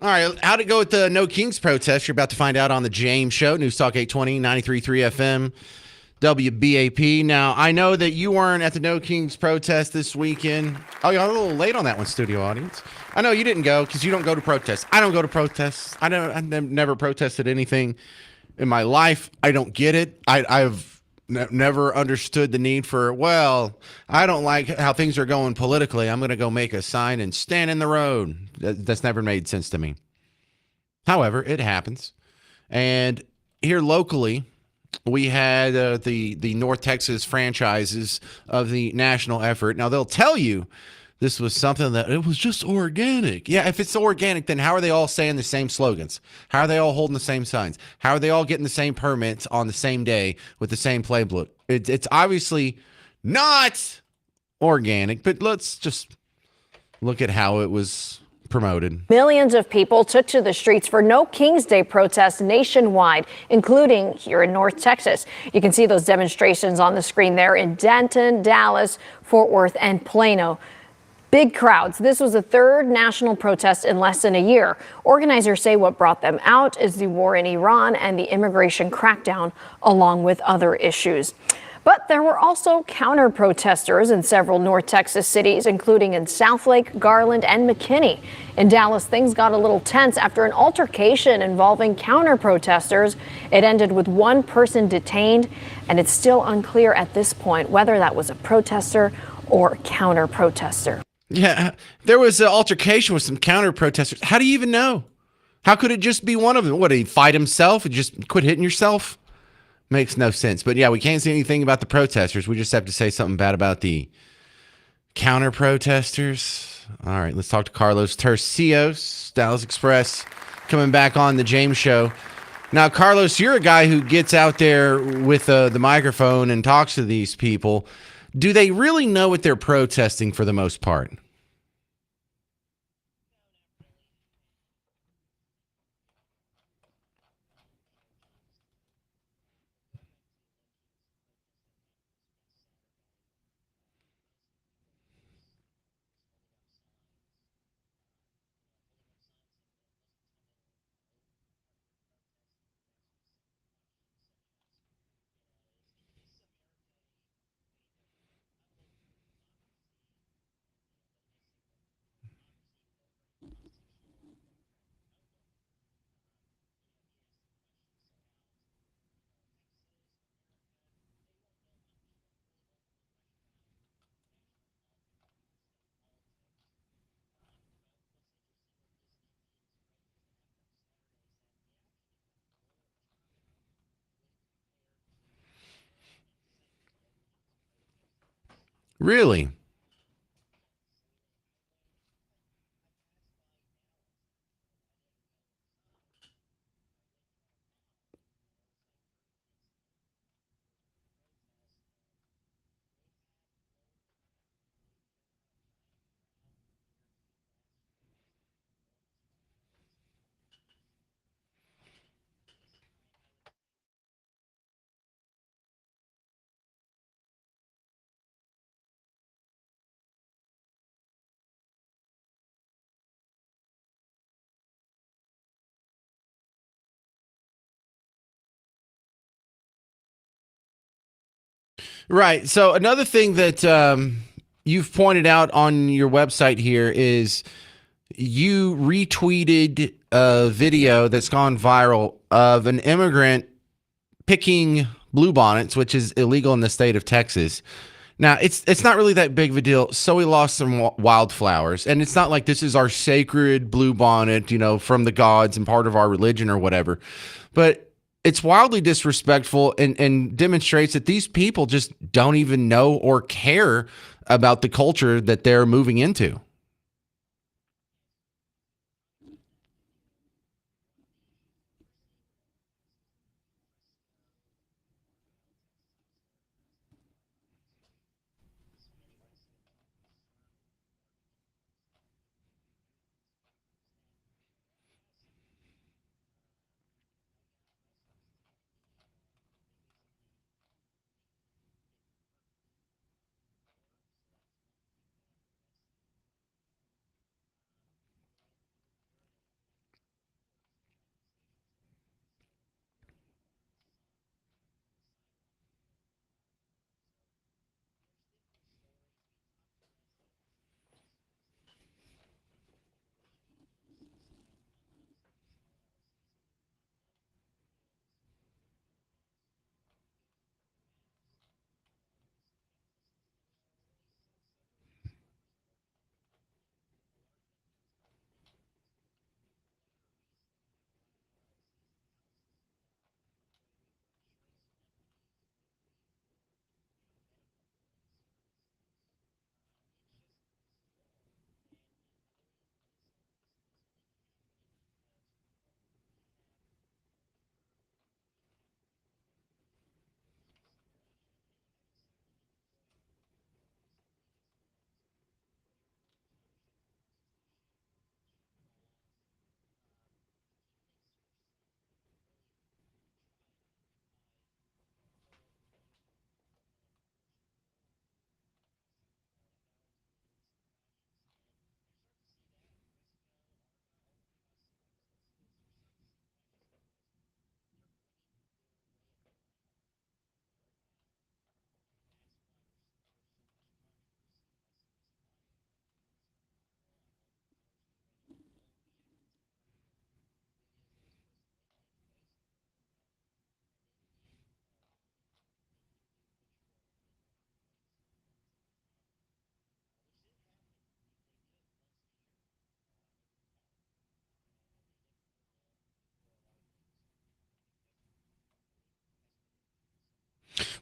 Speaker 1: All right, how'd it go with the No Kings protest? You're about to find out on the James Show, News Talk 820, 93.3 FM, WBAP. Now, I know that you weren't at the No Kings protest this weekend. Oh, you're a little late on that one, studio audience. I know you didn't go because you don't go to protests. I don't go to protests. I've never protested anything in my life. I don't get it. I've never understood the need for, well, I don't like how things are going politically. I'm going to go make a sign and stand in the road. That's never made sense to me. However, it happens. And here locally, we had the North Texas franchises of the national effort. Now, they'll tell you this was something that it was just organic. Yeah, if it's organic, then how are they all saying the same slogans? How are they all holding the same signs? How are they all getting the same permits on the same day with the same playbook? It's obviously not organic, but let's just look at how it was promoted.
Speaker 2: Millions of people took to the streets for No Kings Day protests nationwide, including here in North Texas. You can see those demonstrations on the screen there in Denton, Dallas, Fort Worth, and Plano. Big crowds. This was the third national protest in less than a year. Organizers say what brought them out is the war in Iran and the immigration crackdown, along with other issues. But there were also counter-protesters in several North Texas cities, including in Southlake, Garland, and McKinney. In Dallas, things got a little tense after an altercation involving counter-protesters. It ended with one person detained, and it's still unclear at this point whether that was a protester or counter-protester.
Speaker 1: Yeah, there was an altercation with some counter-protesters. How do you even know? How could it just be one of them? What, did he fight himself and just quit hitting yourself? Makes no sense. But yeah, we can't say anything about the protesters. We just have to say something bad about the counter-protesters. All right, let's talk to Carlos Tercios, Dallas Express, coming back on the James Show. Now, Carlos, you're a guy who gets out there with the microphone and talks to these people. Do they really know what they're protesting for the most part? Really? Right. So another thing that you've pointed out on your website here is you retweeted a video that's gone viral of an immigrant picking bluebonnets, which is illegal in the state of Texas. Now, it's not really that big of a deal. So we lost some wildflowers, and it's not like this is our sacred bluebonnet, from the gods and part of our religion or whatever. But it's wildly disrespectful and demonstrates that these people just don't even know or care about the culture that they're moving into.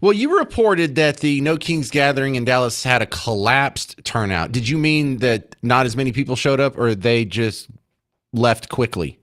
Speaker 1: Well, you reported that the No Kings gathering in Dallas had a collapsed turnout. Did you mean that not as many people showed up, or they just left quickly?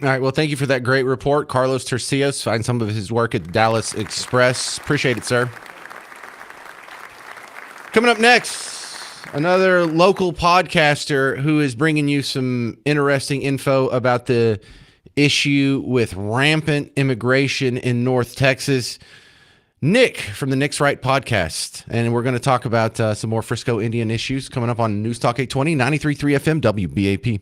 Speaker 1: All right. Well, thank you for that great report, Carlos Tercios. Find some of his work at Dallas Express. Appreciate it, sir. Coming up next, another local podcaster who is bringing you some interesting info about the issue with rampant immigration in North Texas. Nick from the Nick's Right podcast. And we're going to talk about some more Frisco Indian issues coming up on News Talk 820, 93.3 FM, WBAP.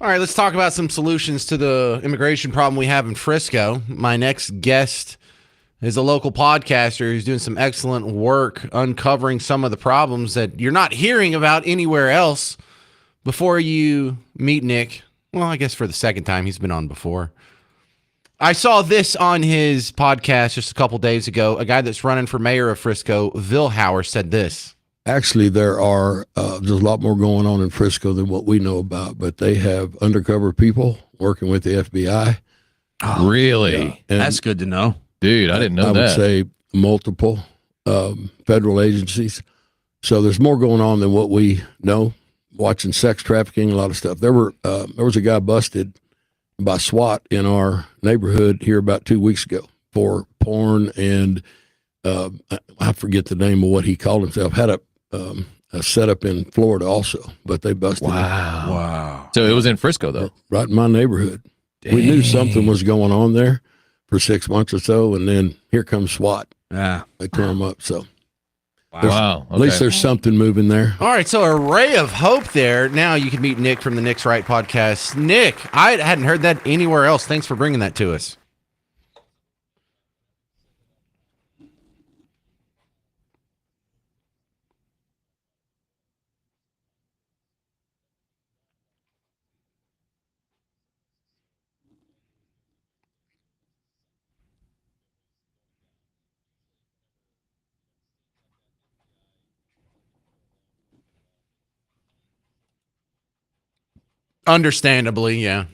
Speaker 1: All right, let's talk about some solutions to the immigration problem we have in Frisco. My next guest is a local podcaster who's doing some excellent work uncovering some of the problems that you're not hearing about anywhere else. Before you meet Nick, well, I guess for the second time, he's been on before. I saw this on his podcast just a couple days ago. A guy that's running for mayor of Frisco, Vilhauer, said this.
Speaker 6: Actually, there's a lot more going on in Frisco than what we know about, but they have undercover people working with the FBI.
Speaker 7: Oh, really?
Speaker 6: Yeah.
Speaker 7: That's good to know. Dude, I didn't know that.
Speaker 6: I would say multiple federal agencies. So there's more going on than what we know. Watching sex trafficking, a lot of stuff. There was a guy busted by SWAT in our neighborhood here about 2 weeks ago for porn and I forget the name of what he called himself. Had a setup in Florida also, but they busted him.
Speaker 7: Wow. So it was in Frisco, though?
Speaker 6: Right in my neighborhood. Dang. We knew something was going on there for 6 months or so, and then here comes SWAT.
Speaker 7: Yeah.
Speaker 6: They tore him up, so.
Speaker 7: Wow.
Speaker 6: At least there's something moving there.
Speaker 1: All right, so a ray of hope there. Now you can meet Nick from the Nick's Right podcast. Nick, I hadn't heard that anywhere else. Thanks for bringing that to us. Understandably, yeah.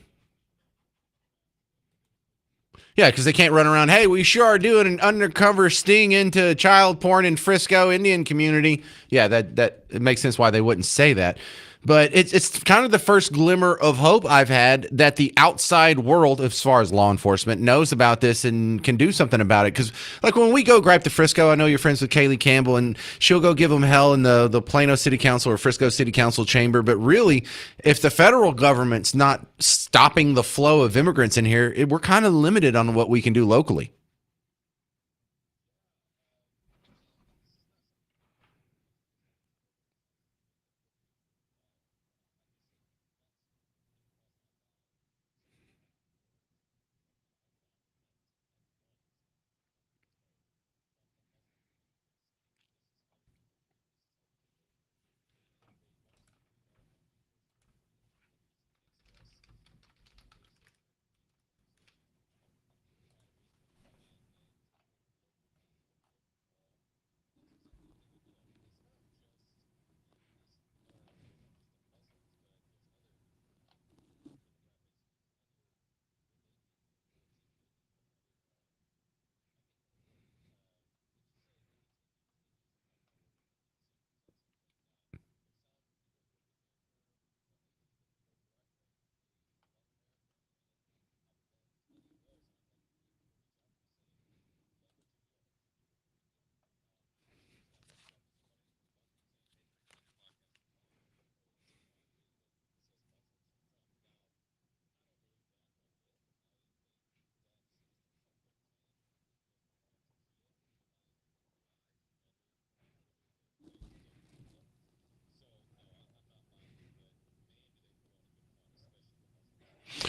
Speaker 1: Yeah, because they can't run around, hey, we sure are doing an undercover sting into child porn in Frisco Indian community. Yeah, that it makes sense why they wouldn't say that. But it's kind of the first glimmer of hope I've had that the outside world, as far as law enforcement, knows about this and can do something about it. Because, like, when we go gripe to Frisco, I know you're friends with Kaylee Campbell, and she'll go give them hell in the Plano City Council or Frisco City Council chamber. But really, if the federal government's not stopping the flow of immigrants in here, we're kind of limited on what we can do locally.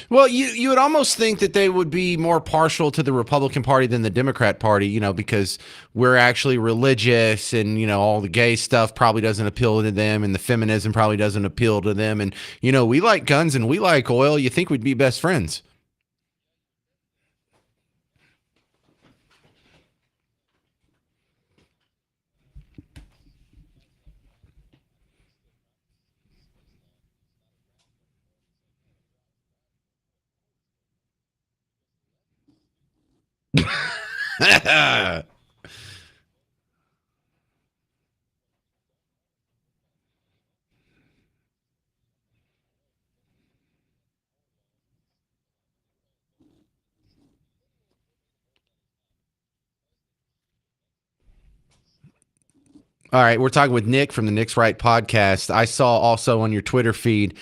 Speaker 1: Well, you would almost think that they would be more partial to the Republican Party than the Democrat Party, because we're actually religious and, all the gay stuff probably doesn't appeal to them and the feminism probably doesn't appeal to them. And, we like guns and we like oil. You think we'd be best friends. All right, we're talking with Nick from the Nick's Right podcast. I saw also on your Twitter feed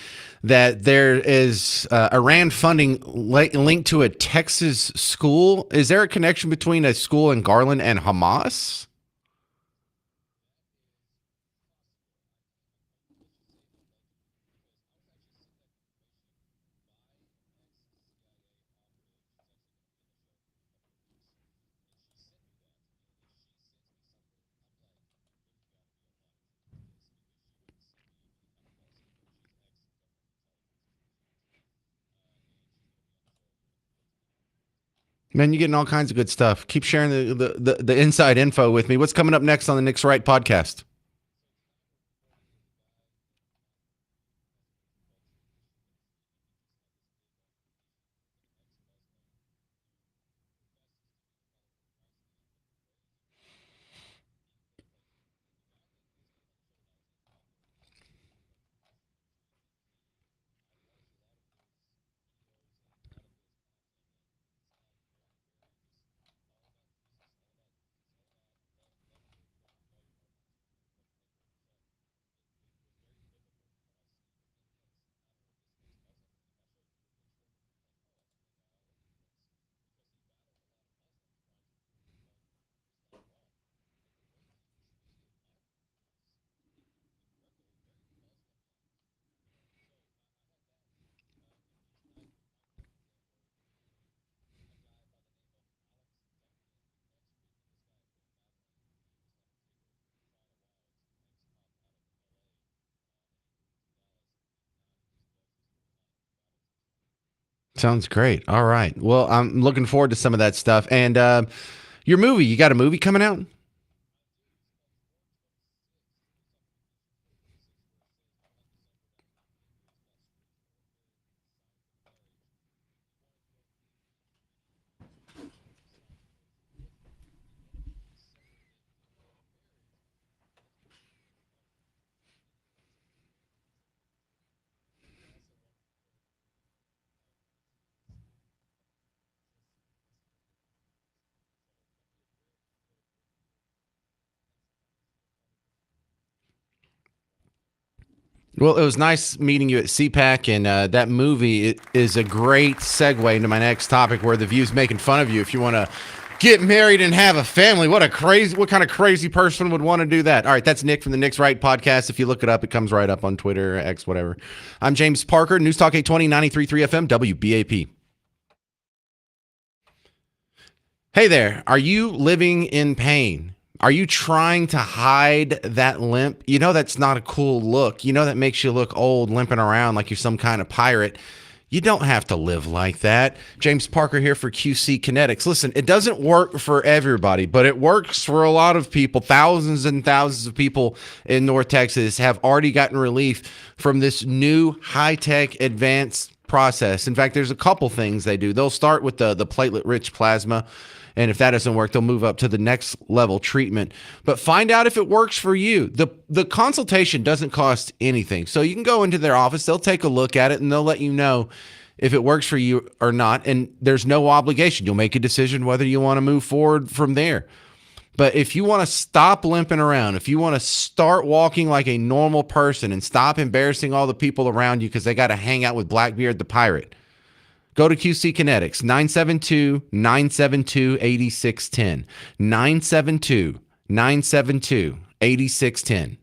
Speaker 1: that there is Iran funding linked to a Texas school. Is there a connection between a school in Garland and Hamas? Man, you're getting all kinds of good stuff. Keep sharing the inside info with me. What's coming up next on the Nick's Right podcast? Sounds great. All right. Well, I'm looking forward to some of that stuff. And your movie, you got a movie coming out? Well, it was nice meeting you at CPAC, and that movie is a great segue into my next topic, where The View's making fun of you. If you want to get married and have a family, what kind of crazy person would want to do that? All right, that's Nick from the Nick's Right podcast. If you look it up, it comes right up on Twitter, X, whatever. I'm James Parker, News Talk 820, 93.3 FM, WBAP. Hey there, are you living in pain? Are you trying to hide that limp? You know that's not a cool look. You know that makes you look old, limping around like you're some kind of pirate. You don't have to live like that. James Parker here for QC Kinetics. Listen, it doesn't work for everybody, but it works for a lot of people. Thousands and thousands of people in North Texas have already gotten relief from this new high-tech advanced process. In fact, there's a couple things they do. They'll start with the platelet-rich plasma. And if that doesn't work, they'll move up to the next level treatment. But find out if it works for you. The consultation doesn't cost anything. So you can go into their office, they'll take a look at it, and they'll let you know if it works for you or not. And there's no obligation. You'll make a decision whether you want to move forward from there. But if you want to stop limping around, if you want to start walking like a normal person and stop embarrassing all the people around you because they got to hang out with Blackbeard the pirate, go to QC Kinetics, 972-972-8610. 972-972-8610.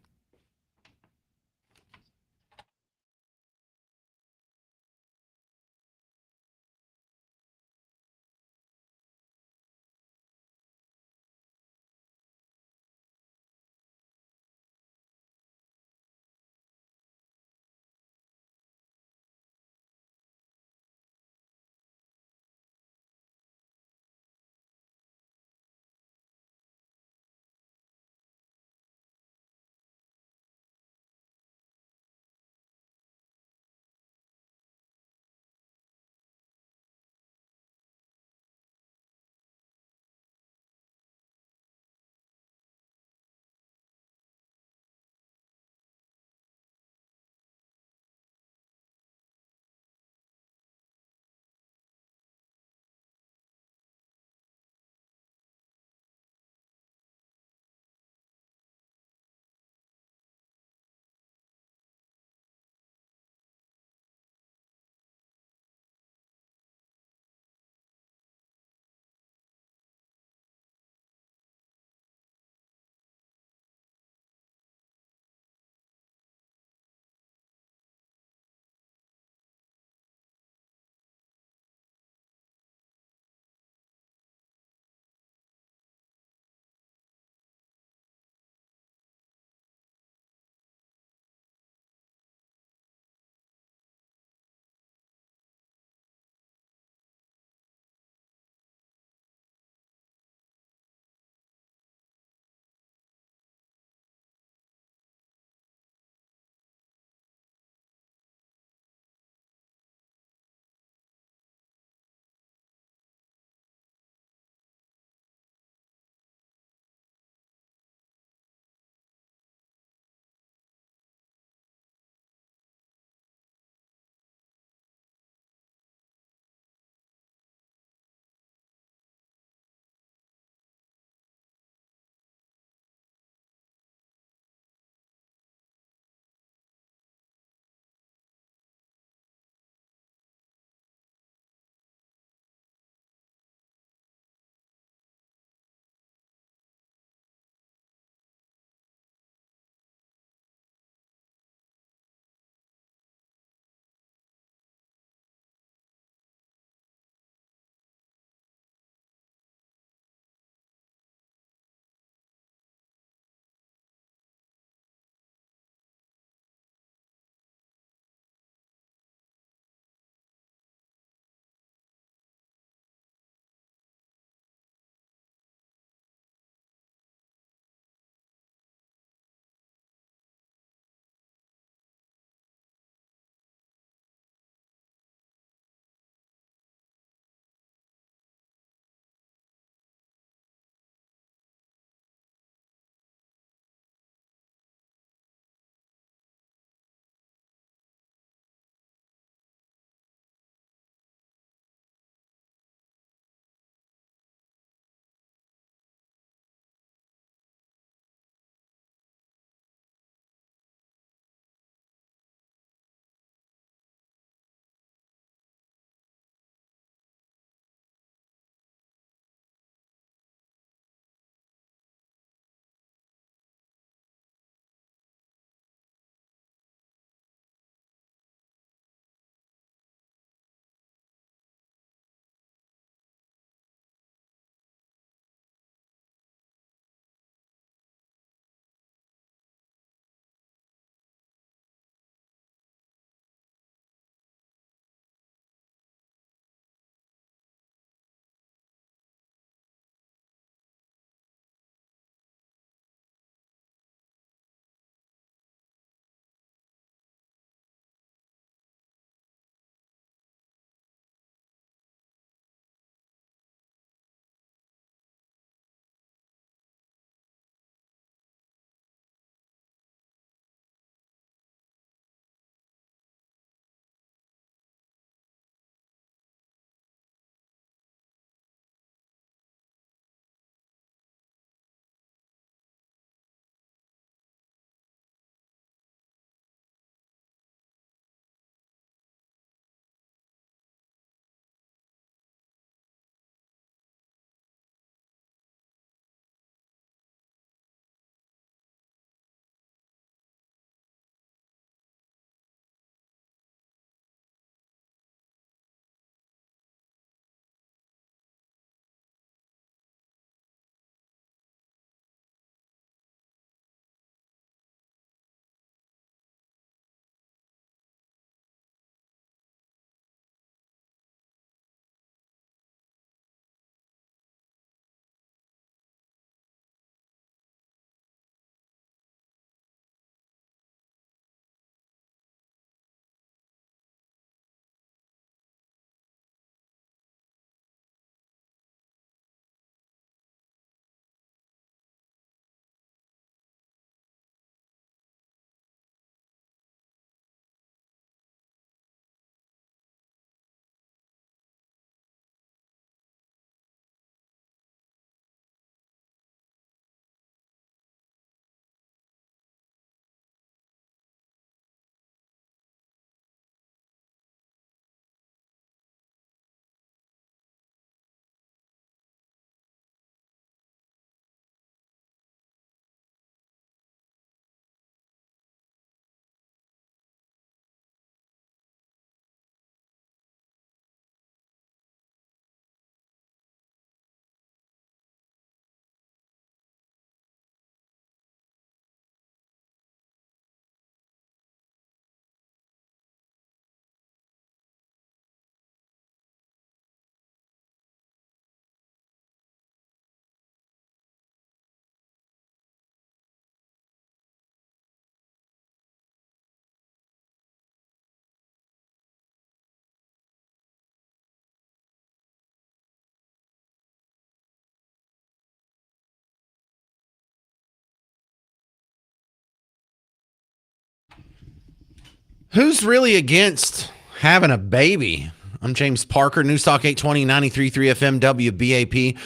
Speaker 1: Who's really against having a baby? I'm James Parker, News Talk 820, 93.3 FM, WBAP.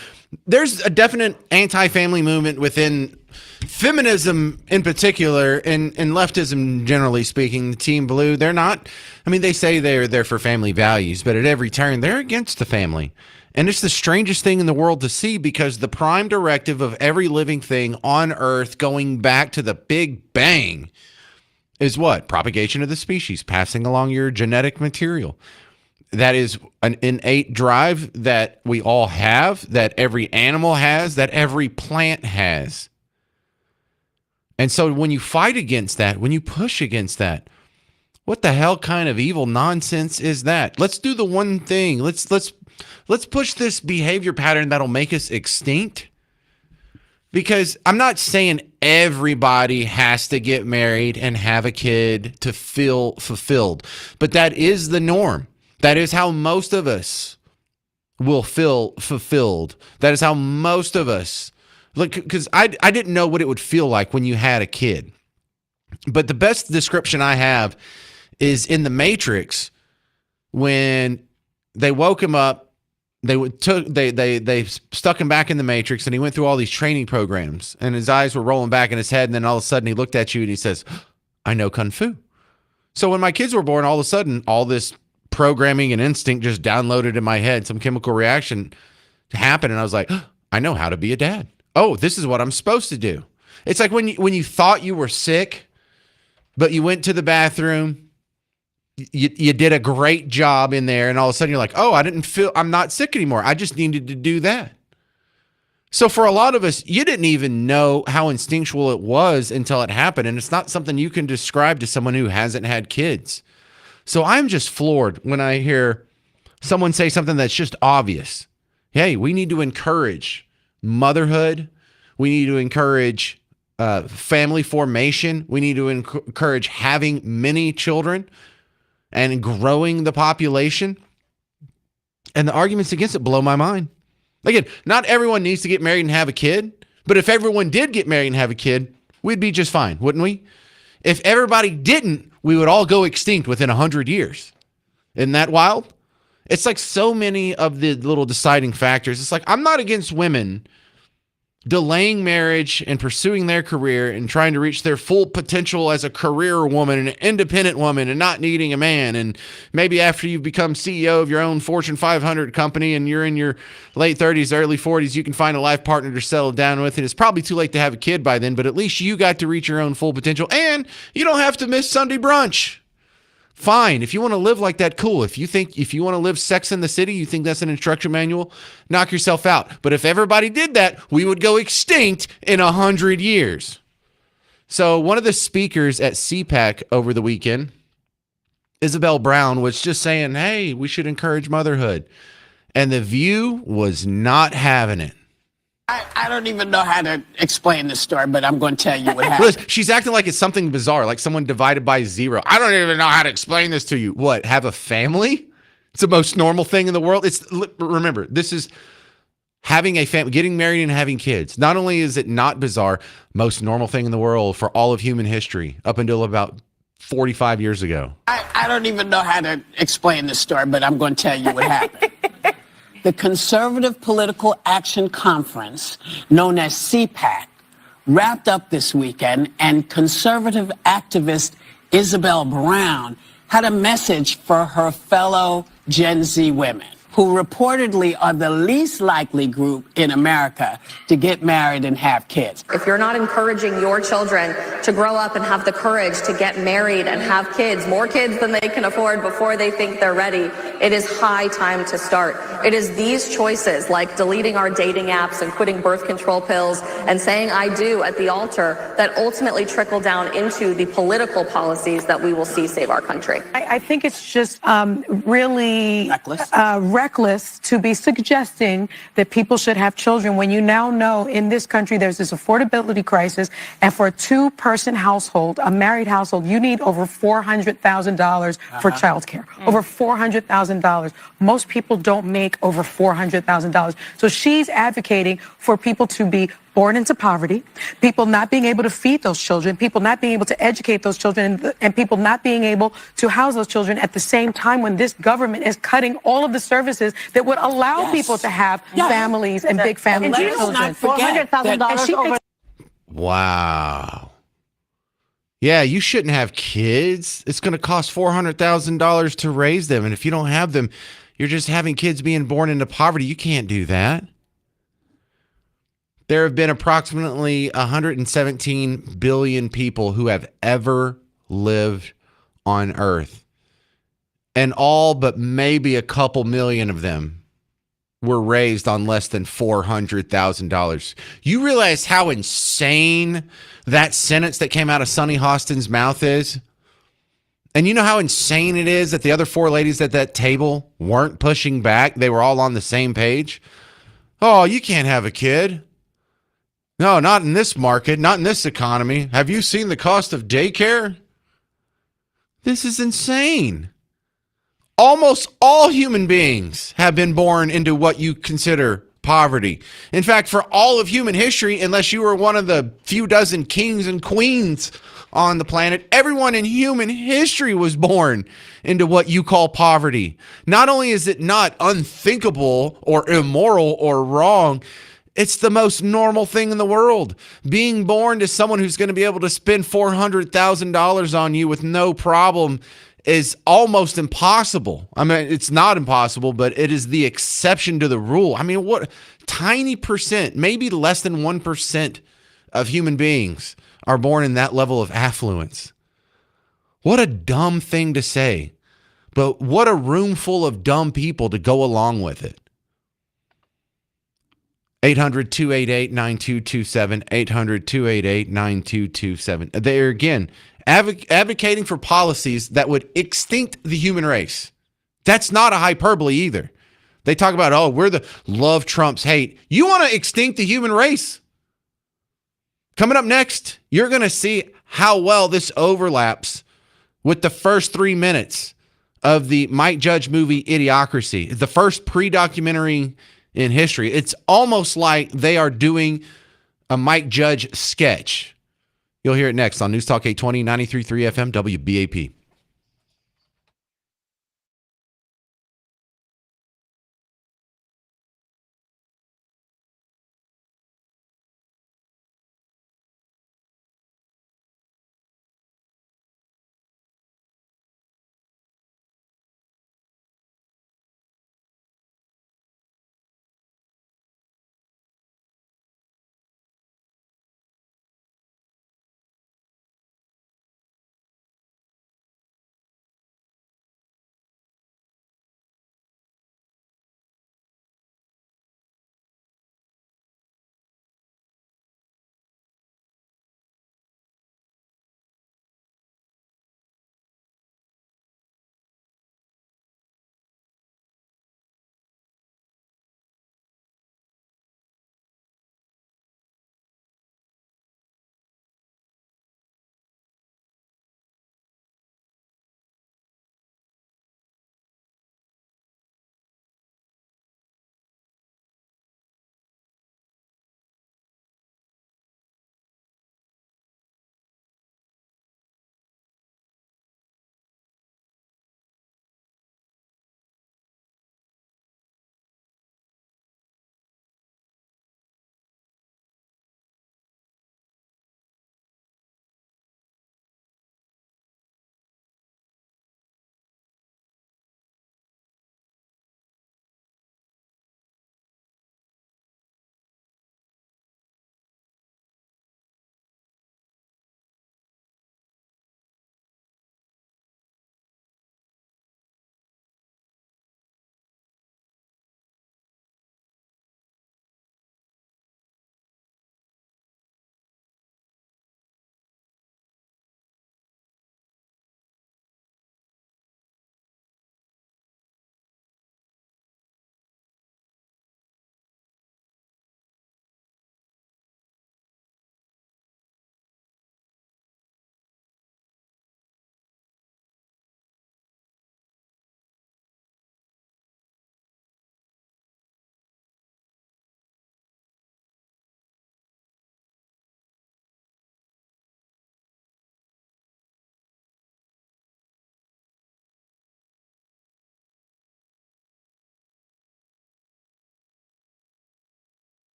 Speaker 1: There's a definite anti-family movement within feminism in particular and leftism generally speaking. Team Blue, they're not, I mean, they say they're there for family values, but at every turn, they're against the family. And it's the strangest thing in the world to see, because the prime directive of every living thing on Earth going back to the Big Bang is what? Propagation of the species, passing along your genetic material. That is an innate drive that we all have, that every animal has, that every plant has. And so when you fight against that, when you push against that, what the hell kind of evil nonsense is that? Let's do the one thing. Let's push this behavior pattern that'll make us extinct. Because I'm not saying everybody has to get married and have a kid to feel fulfilled, but that is the norm. That is how most of us will feel fulfilled. That is how most of us look, because I didn't know what it would feel like when you had a kid. But the best description I have is in The Matrix, when they woke him up, they stuck him back in the Matrix, and he went through all these training programs, and his eyes were rolling back in his head, and then all of a sudden he looked at you and he says, "I know Kung Fu." So when my kids were born, all of a sudden all this programming and instinct just downloaded in my head, some chemical reaction happened, and I was like, I know how to be a dad. Oh, this is what I'm supposed to do. It's like when you thought you were sick, but you went to the bathroom, you did a great job in there, and all of a sudden you're like, oh, I'm not sick anymore. I just needed to do that. So for a lot of us, you didn't even know how instinctual it was until it happened, and it's not something you can describe to someone who hasn't had kids. So I'm just floored when I hear someone say something that's just obvious. Hey, we need to encourage motherhood. We need to encourage family formation. We need to encourage having many children and growing the population. And the arguments against it blow my mind. Again, not everyone needs to get married and have a kid, but if everyone did get married and have a kid, we'd be just fine, wouldn't we? If everybody didn't, we would all go extinct within 100 years. Isn't that wild? It's like so many of the little deciding factors. It's like, I'm not against women delaying marriage and pursuing their career and trying to reach their full potential as a career woman and an independent woman and not needing a man. And maybe after you've become CEO of your own Fortune 500 company and you're in your late 30s, early 40s, you can find a life partner to settle down with. And it's probably too late to have a kid by then, but at least you got to reach your own full potential and you don't have to miss Sunday brunch. Fine. If you want to live like that, cool. If you want to live Sex in the City, you think that's an instruction manual, knock yourself out. But if everybody did that, we would go extinct in 100 years. So one of the speakers at CPAC over the weekend, Isabel Brown, was just saying, hey, we should encourage motherhood. And The View was not having it.
Speaker 20: I don't even know how to explain this story, but I'm going to tell you what happened.
Speaker 1: Listen, she's acting like it's something bizarre, like someone divided by zero. I don't even know how to explain this to you. What, have a family? It's the most normal thing in the world. Remember, this is having a family, getting married and having kids. Not only is it not bizarre, most normal thing in the world for all of human history up until about 45 years ago.
Speaker 20: I don't even know how to explain this story, but I'm going to tell you what happened. The Conservative Political Action Conference, known as CPAC, wrapped up this weekend, and conservative activist Isabel Brown had a message for her fellow Gen Z women, who reportedly are the least likely group in America to get married and have kids.
Speaker 21: If you're not encouraging your children to grow up and have the courage to get married and have kids, more kids than they can afford before they think they're ready, it is high time to start. It is these choices, like deleting our dating apps and quitting birth control pills and saying I do at the altar, that ultimately trickle down into the political policies that we will see save our country.
Speaker 22: I think it's just really reckless to be suggesting that people should have children when you now know in this country there's this affordability crisis, and for a two-person household, a married household, you need over $400,000 for childcare. Over $400,000 $400,000. Most people don't make over $400,000. So she's advocating for people to be born into poverty, people not being able to feed those children, people not being able to educate those children, and people not being able to house those children at the same time when this government is cutting all of the services that would allow people to have families and big families.
Speaker 20: And let's not forget
Speaker 22: $400,000
Speaker 1: Wow. Yeah, you shouldn't have kids. It's going to cost $400,000 to raise them. And if you don't have them, you're just having kids being born into poverty. You can't do that. There have been approximately 117 billion people who have ever lived on Earth. And all but maybe a couple million of them were raised on less than $400,000. You realize how insane that sentence that came out of Sonny Hostin's mouth is? And you know how insane it is that the other four ladies at that table weren't pushing back? They were all on the same page. Oh, you can't have a kid. No, not in this market, not in this economy. Have you seen the cost of daycare? This is insane. Almost all human beings have been born into what you consider poverty. In fact, for all of human history, unless you were one of the few dozen kings and queens on the planet, everyone in human history was born into what you call poverty. Not only is it not unthinkable or immoral or wrong, it's the most normal thing in the world. Being born to someone who's going to be able to spend $400,000 on you with no problem is almost impossible. I mean, it's not impossible, but it is the exception to the rule. I mean, what tiny percent, maybe less than 1% of human beings are born in that level of affluence. What a dumb thing to say, but what a room full of dumb people to go along with it. 800-288-9227, 800-288-9227. They're, again, advocating for policies that would extinct the human race. That's not a hyperbole either. They talk about, oh, we're the love trumps hate. You want to extinct the human race? Coming up next, you're going to see how well this overlaps with the first 3 minutes of the Mike Judge movie Idiocracy, the first pre-documentary in history. It's almost like they are doing a Mike Judge sketch. You'll hear it next on News Talk 820, 93.3 FM, WBAP.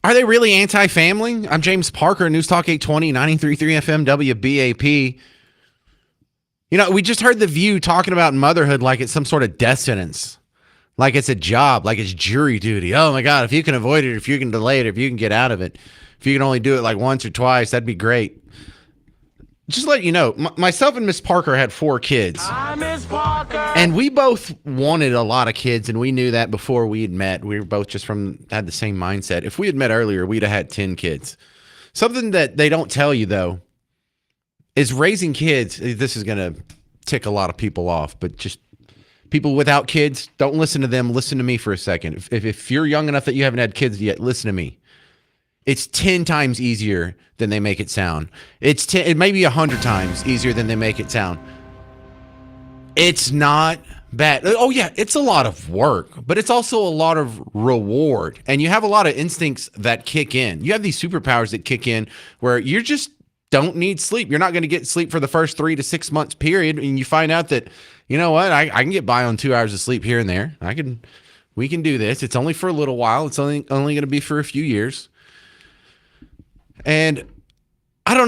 Speaker 1: Are they really anti-family? I'm James Parker, News Talk 820, 93.3 FM, WBAP. You know, we just heard The View talking about motherhood like it's some sort of death sentence, like it's a job, like it's jury duty. Oh my God, if you can avoid it, if you can delay it, if you can get out of it, if you can only do it like once or twice, that'd be great. Just to let you know, myself and Miss Parker had 4 kids. Hi, Miss Parker. And we both wanted a lot of kids, and we knew that before we had met. We were both had the same mindset. If we had met earlier, we'd have had 10 kids. Something that they don't tell you, though, is raising kids. This is going to tick a lot of people off, but just people without kids, don't listen to them. Listen to me for a second. If you're young enough that you haven't had kids yet, listen to me. It's 10 times easier than they make it sound. It may be 100 times easier than they make it sound. It's not bad. Oh yeah, it's a lot of work, but it's also a lot of reward. And you have a lot of instincts that kick in. You have these superpowers that kick in where you just don't need sleep. You're not going to get sleep for the first 3 to 6 months period. And you find out that, you know what, I can get by on 2 hours of sleep here and there. We can do this. It's only for a little while. It's only going to be for a few years. And I don't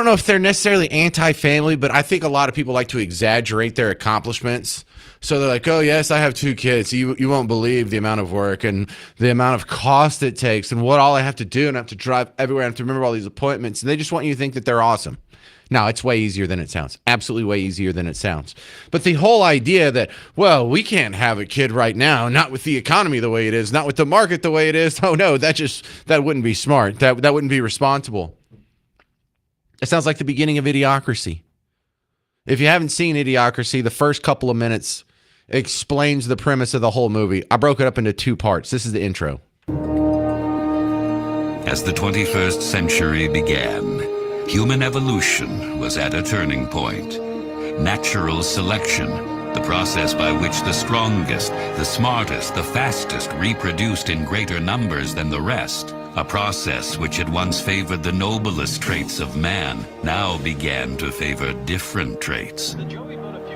Speaker 1: know if they're necessarily anti-family, but I think a lot of people like to exaggerate their accomplishments. So they're like, oh, yes, I have 2 kids. You won't believe the amount of work and the amount of cost it takes and what all I have to do. And I have to drive everywhere. I have to remember all these appointments. And they just want you to think that they're awesome. Now, it's way easier than it sounds. Absolutely way easier than it sounds. But the whole idea that, well, we can't have a kid right now, not with the economy the way it is, not with the market the way it is. Oh, no, that wouldn't be smart. That wouldn't be responsible. It sounds like the beginning of Idiocracy. If you haven't seen Idiocracy, the first couple of minutes explains the premise of the whole movie. I broke it up into 2 parts. This is the intro.
Speaker 8: As the 21st century began, human evolution was at a turning point. Natural selection, the process by which the strongest, the smartest, the fastest reproduced in greater numbers than the rest, a process which had once favored the noblest traits of man, now began to favor different traits.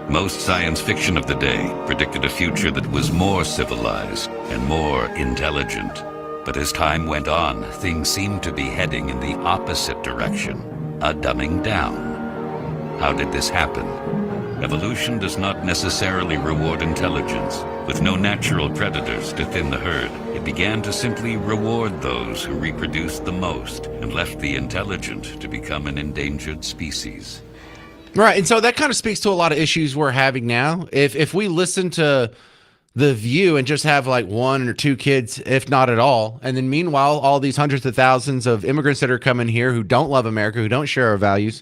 Speaker 8: Most science fiction of the day predicted a future that was more civilized and more intelligent. But as time went on, things seemed to be heading in the opposite direction. A dumbing down. How did this happen? Evolution does not necessarily reward intelligence. With no natural predators to thin the herd, it began to simply reward those who reproduced the most and left the intelligent to become an endangered species.
Speaker 1: Right, and so that kind of speaks to a lot of issues we're having now. If we listen to The View and just have like 1 or 2 kids, if not at all. And then meanwhile, all these hundreds of thousands of immigrants that are coming here who don't love America, who don't share our values,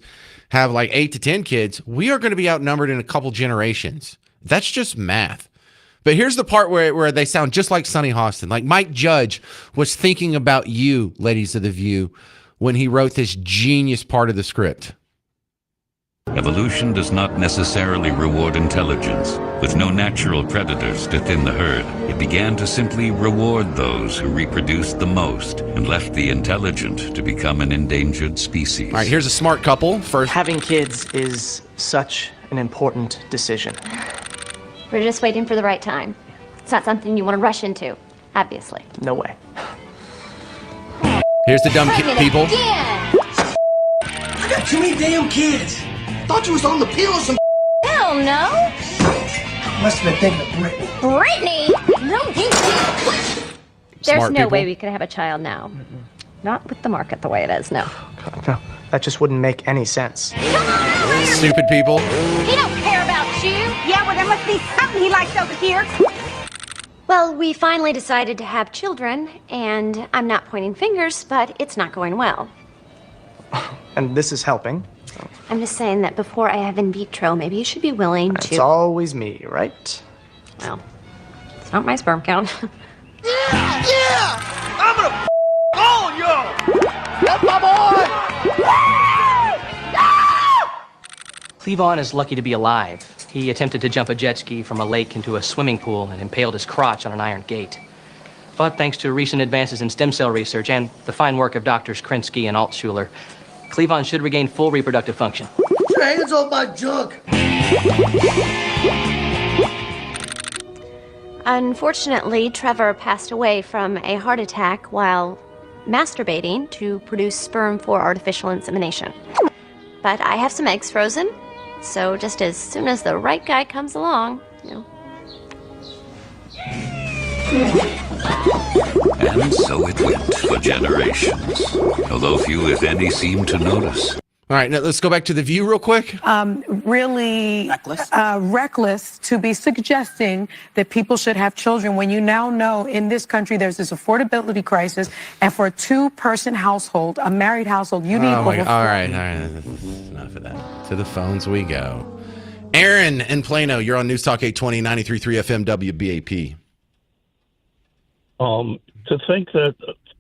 Speaker 1: have like 8 to 10 kids. We are going to be outnumbered in a couple generations. That's just math. But here's the part where they sound just like Sonny Hostin. Like Mike Judge was thinking about you, ladies of The View, when he wrote this genius part of the script.
Speaker 8: Evolution does not necessarily reward intelligence. With no natural predators to thin the herd, it began to simply reward those who reproduced the most and left the intelligent to become an endangered species.
Speaker 1: All right, here's a smart couple. First,
Speaker 15: having kids is such an important decision.
Speaker 16: We're just waiting for the right time. It's not something you want to rush into, obviously.
Speaker 15: No way.
Speaker 1: Here's the dumb people.
Speaker 18: I got too many damn kids. Thought you was on the pill or some.
Speaker 16: Hell no.
Speaker 18: Must have been thinking of Brittany.
Speaker 16: Brittany? No, you didn't. There's no way we could have a child now. Not with the market the way it is, no.
Speaker 15: God, no, that just wouldn't make any sense.
Speaker 1: Stupid people.
Speaker 16: He don't care about you.
Speaker 25: Yeah, well, there must be something he likes over here.
Speaker 16: Well, we finally decided to have children, and I'm not pointing fingers, but it's not going well.
Speaker 15: And this is helping.
Speaker 16: I'm just saying that before I have in vitro, maybe you should be willing to...
Speaker 15: It's always me, right?
Speaker 16: Well, it's not my sperm count.
Speaker 18: Yeah! I'm gonna all y'all! That's my boy!
Speaker 15: Cleavon is lucky to be alive. He attempted to jump a jet ski from a lake into a swimming pool and impaled his crotch on an iron gate. But thanks to recent advances in stem cell research and the fine work of Drs. Krinsky and Altshuler, Cleavon should regain full reproductive function.
Speaker 18: Get your hands off my junk!
Speaker 16: Unfortunately, Trevor passed away from a heart attack while masturbating to produce sperm for artificial insemination. But I have some eggs frozen, so just as soon as the right guy comes along,
Speaker 8: And so it went for generations, although few, if any, seemed to notice.
Speaker 1: All right, now let's go back to The View real quick.
Speaker 22: Really reckless to be suggesting that people should have children when you now know in this country there's this affordability crisis, and for a two-person household, a married household, you need over
Speaker 1: all right. Enough of that. To the phones we go. Aaron in Plano, you're on News Talk 820, 93.3 FM WBAP.
Speaker 23: To think that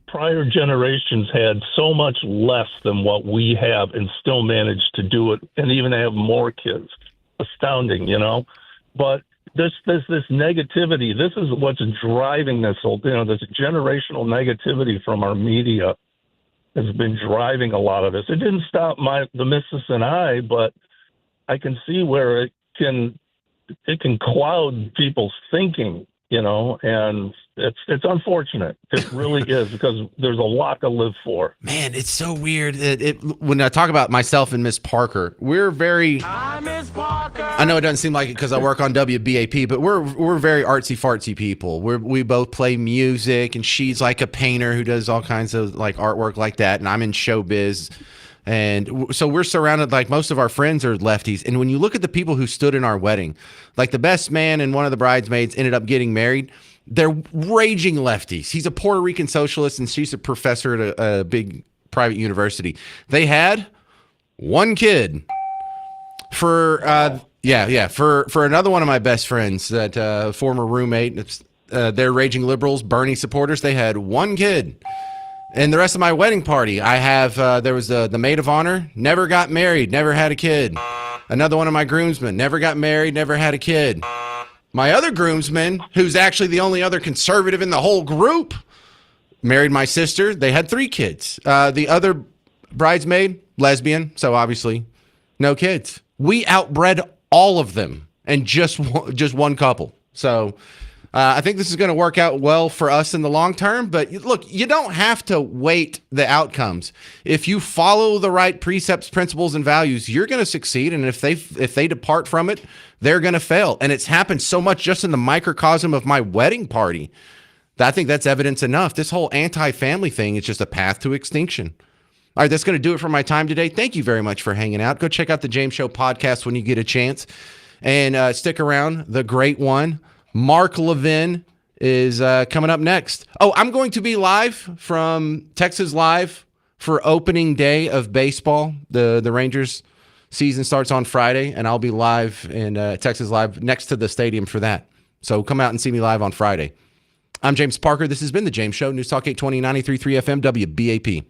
Speaker 23: prior generations had so much less than what we have and still managed to do it and even have more kids. Astounding, But this negativity, this is what's driving this whole, this generational negativity from our media has been driving a lot of this. It didn't stop the missus and I, but I can see where it can cloud people's thinking, and it's unfortunate. It really is, because there's a lot to live for.
Speaker 1: Man, it's so weird. When I talk about myself and Miss Parker, we're very. I know it doesn't seem like it because I work on WBAP, but we're very artsy fartsy people. We both play music, and she's like a painter who does all kinds of like artwork like that, and I'm in showbiz. And so we're surrounded, like most of our friends are lefties. And when you look at the people who stood in our wedding, like the best man and one of the bridesmaids ended up getting married, they're raging lefties. He's a Puerto Rican socialist and she's a professor at a big private university. They had one kid. For another one of my best friends, that former roommate, they're raging liberals, Bernie supporters, they had one kid. And the rest of my wedding party, I have, there was the maid of honor, never got married, never had a kid. Another one of my groomsmen, never got married, never had a kid. My other groomsman, who's actually the only other conservative in the whole group, married my sister. They had 3 kids. The other bridesmaid, lesbian, so obviously no kids. We outbred all of them and just one couple. So I think this is going to work out well for us in the long term. But look, you don't have to wait the outcomes. If you follow the right precepts, principles, and values, you're going to succeed. And if they depart from it, they're going to fail. And it's happened so much just in the microcosm of my wedding party that I think that's evidence enough. This whole anti-family thing is just a path to extinction. All right, that's going to do it for my time today. Thank you very much for hanging out. Go check out the James Show podcast when you get a chance. And stick around. The great one, Mark Levin, is coming up next. Oh, I'm going to be live from Texas Live for opening day of baseball. The Rangers season starts on Friday, and I'll be live in Texas Live next to the stadium for that. So come out and see me live on Friday. I'm James Parker. This has been The James Show, News Talk 820, 93.3 FM, WBAP.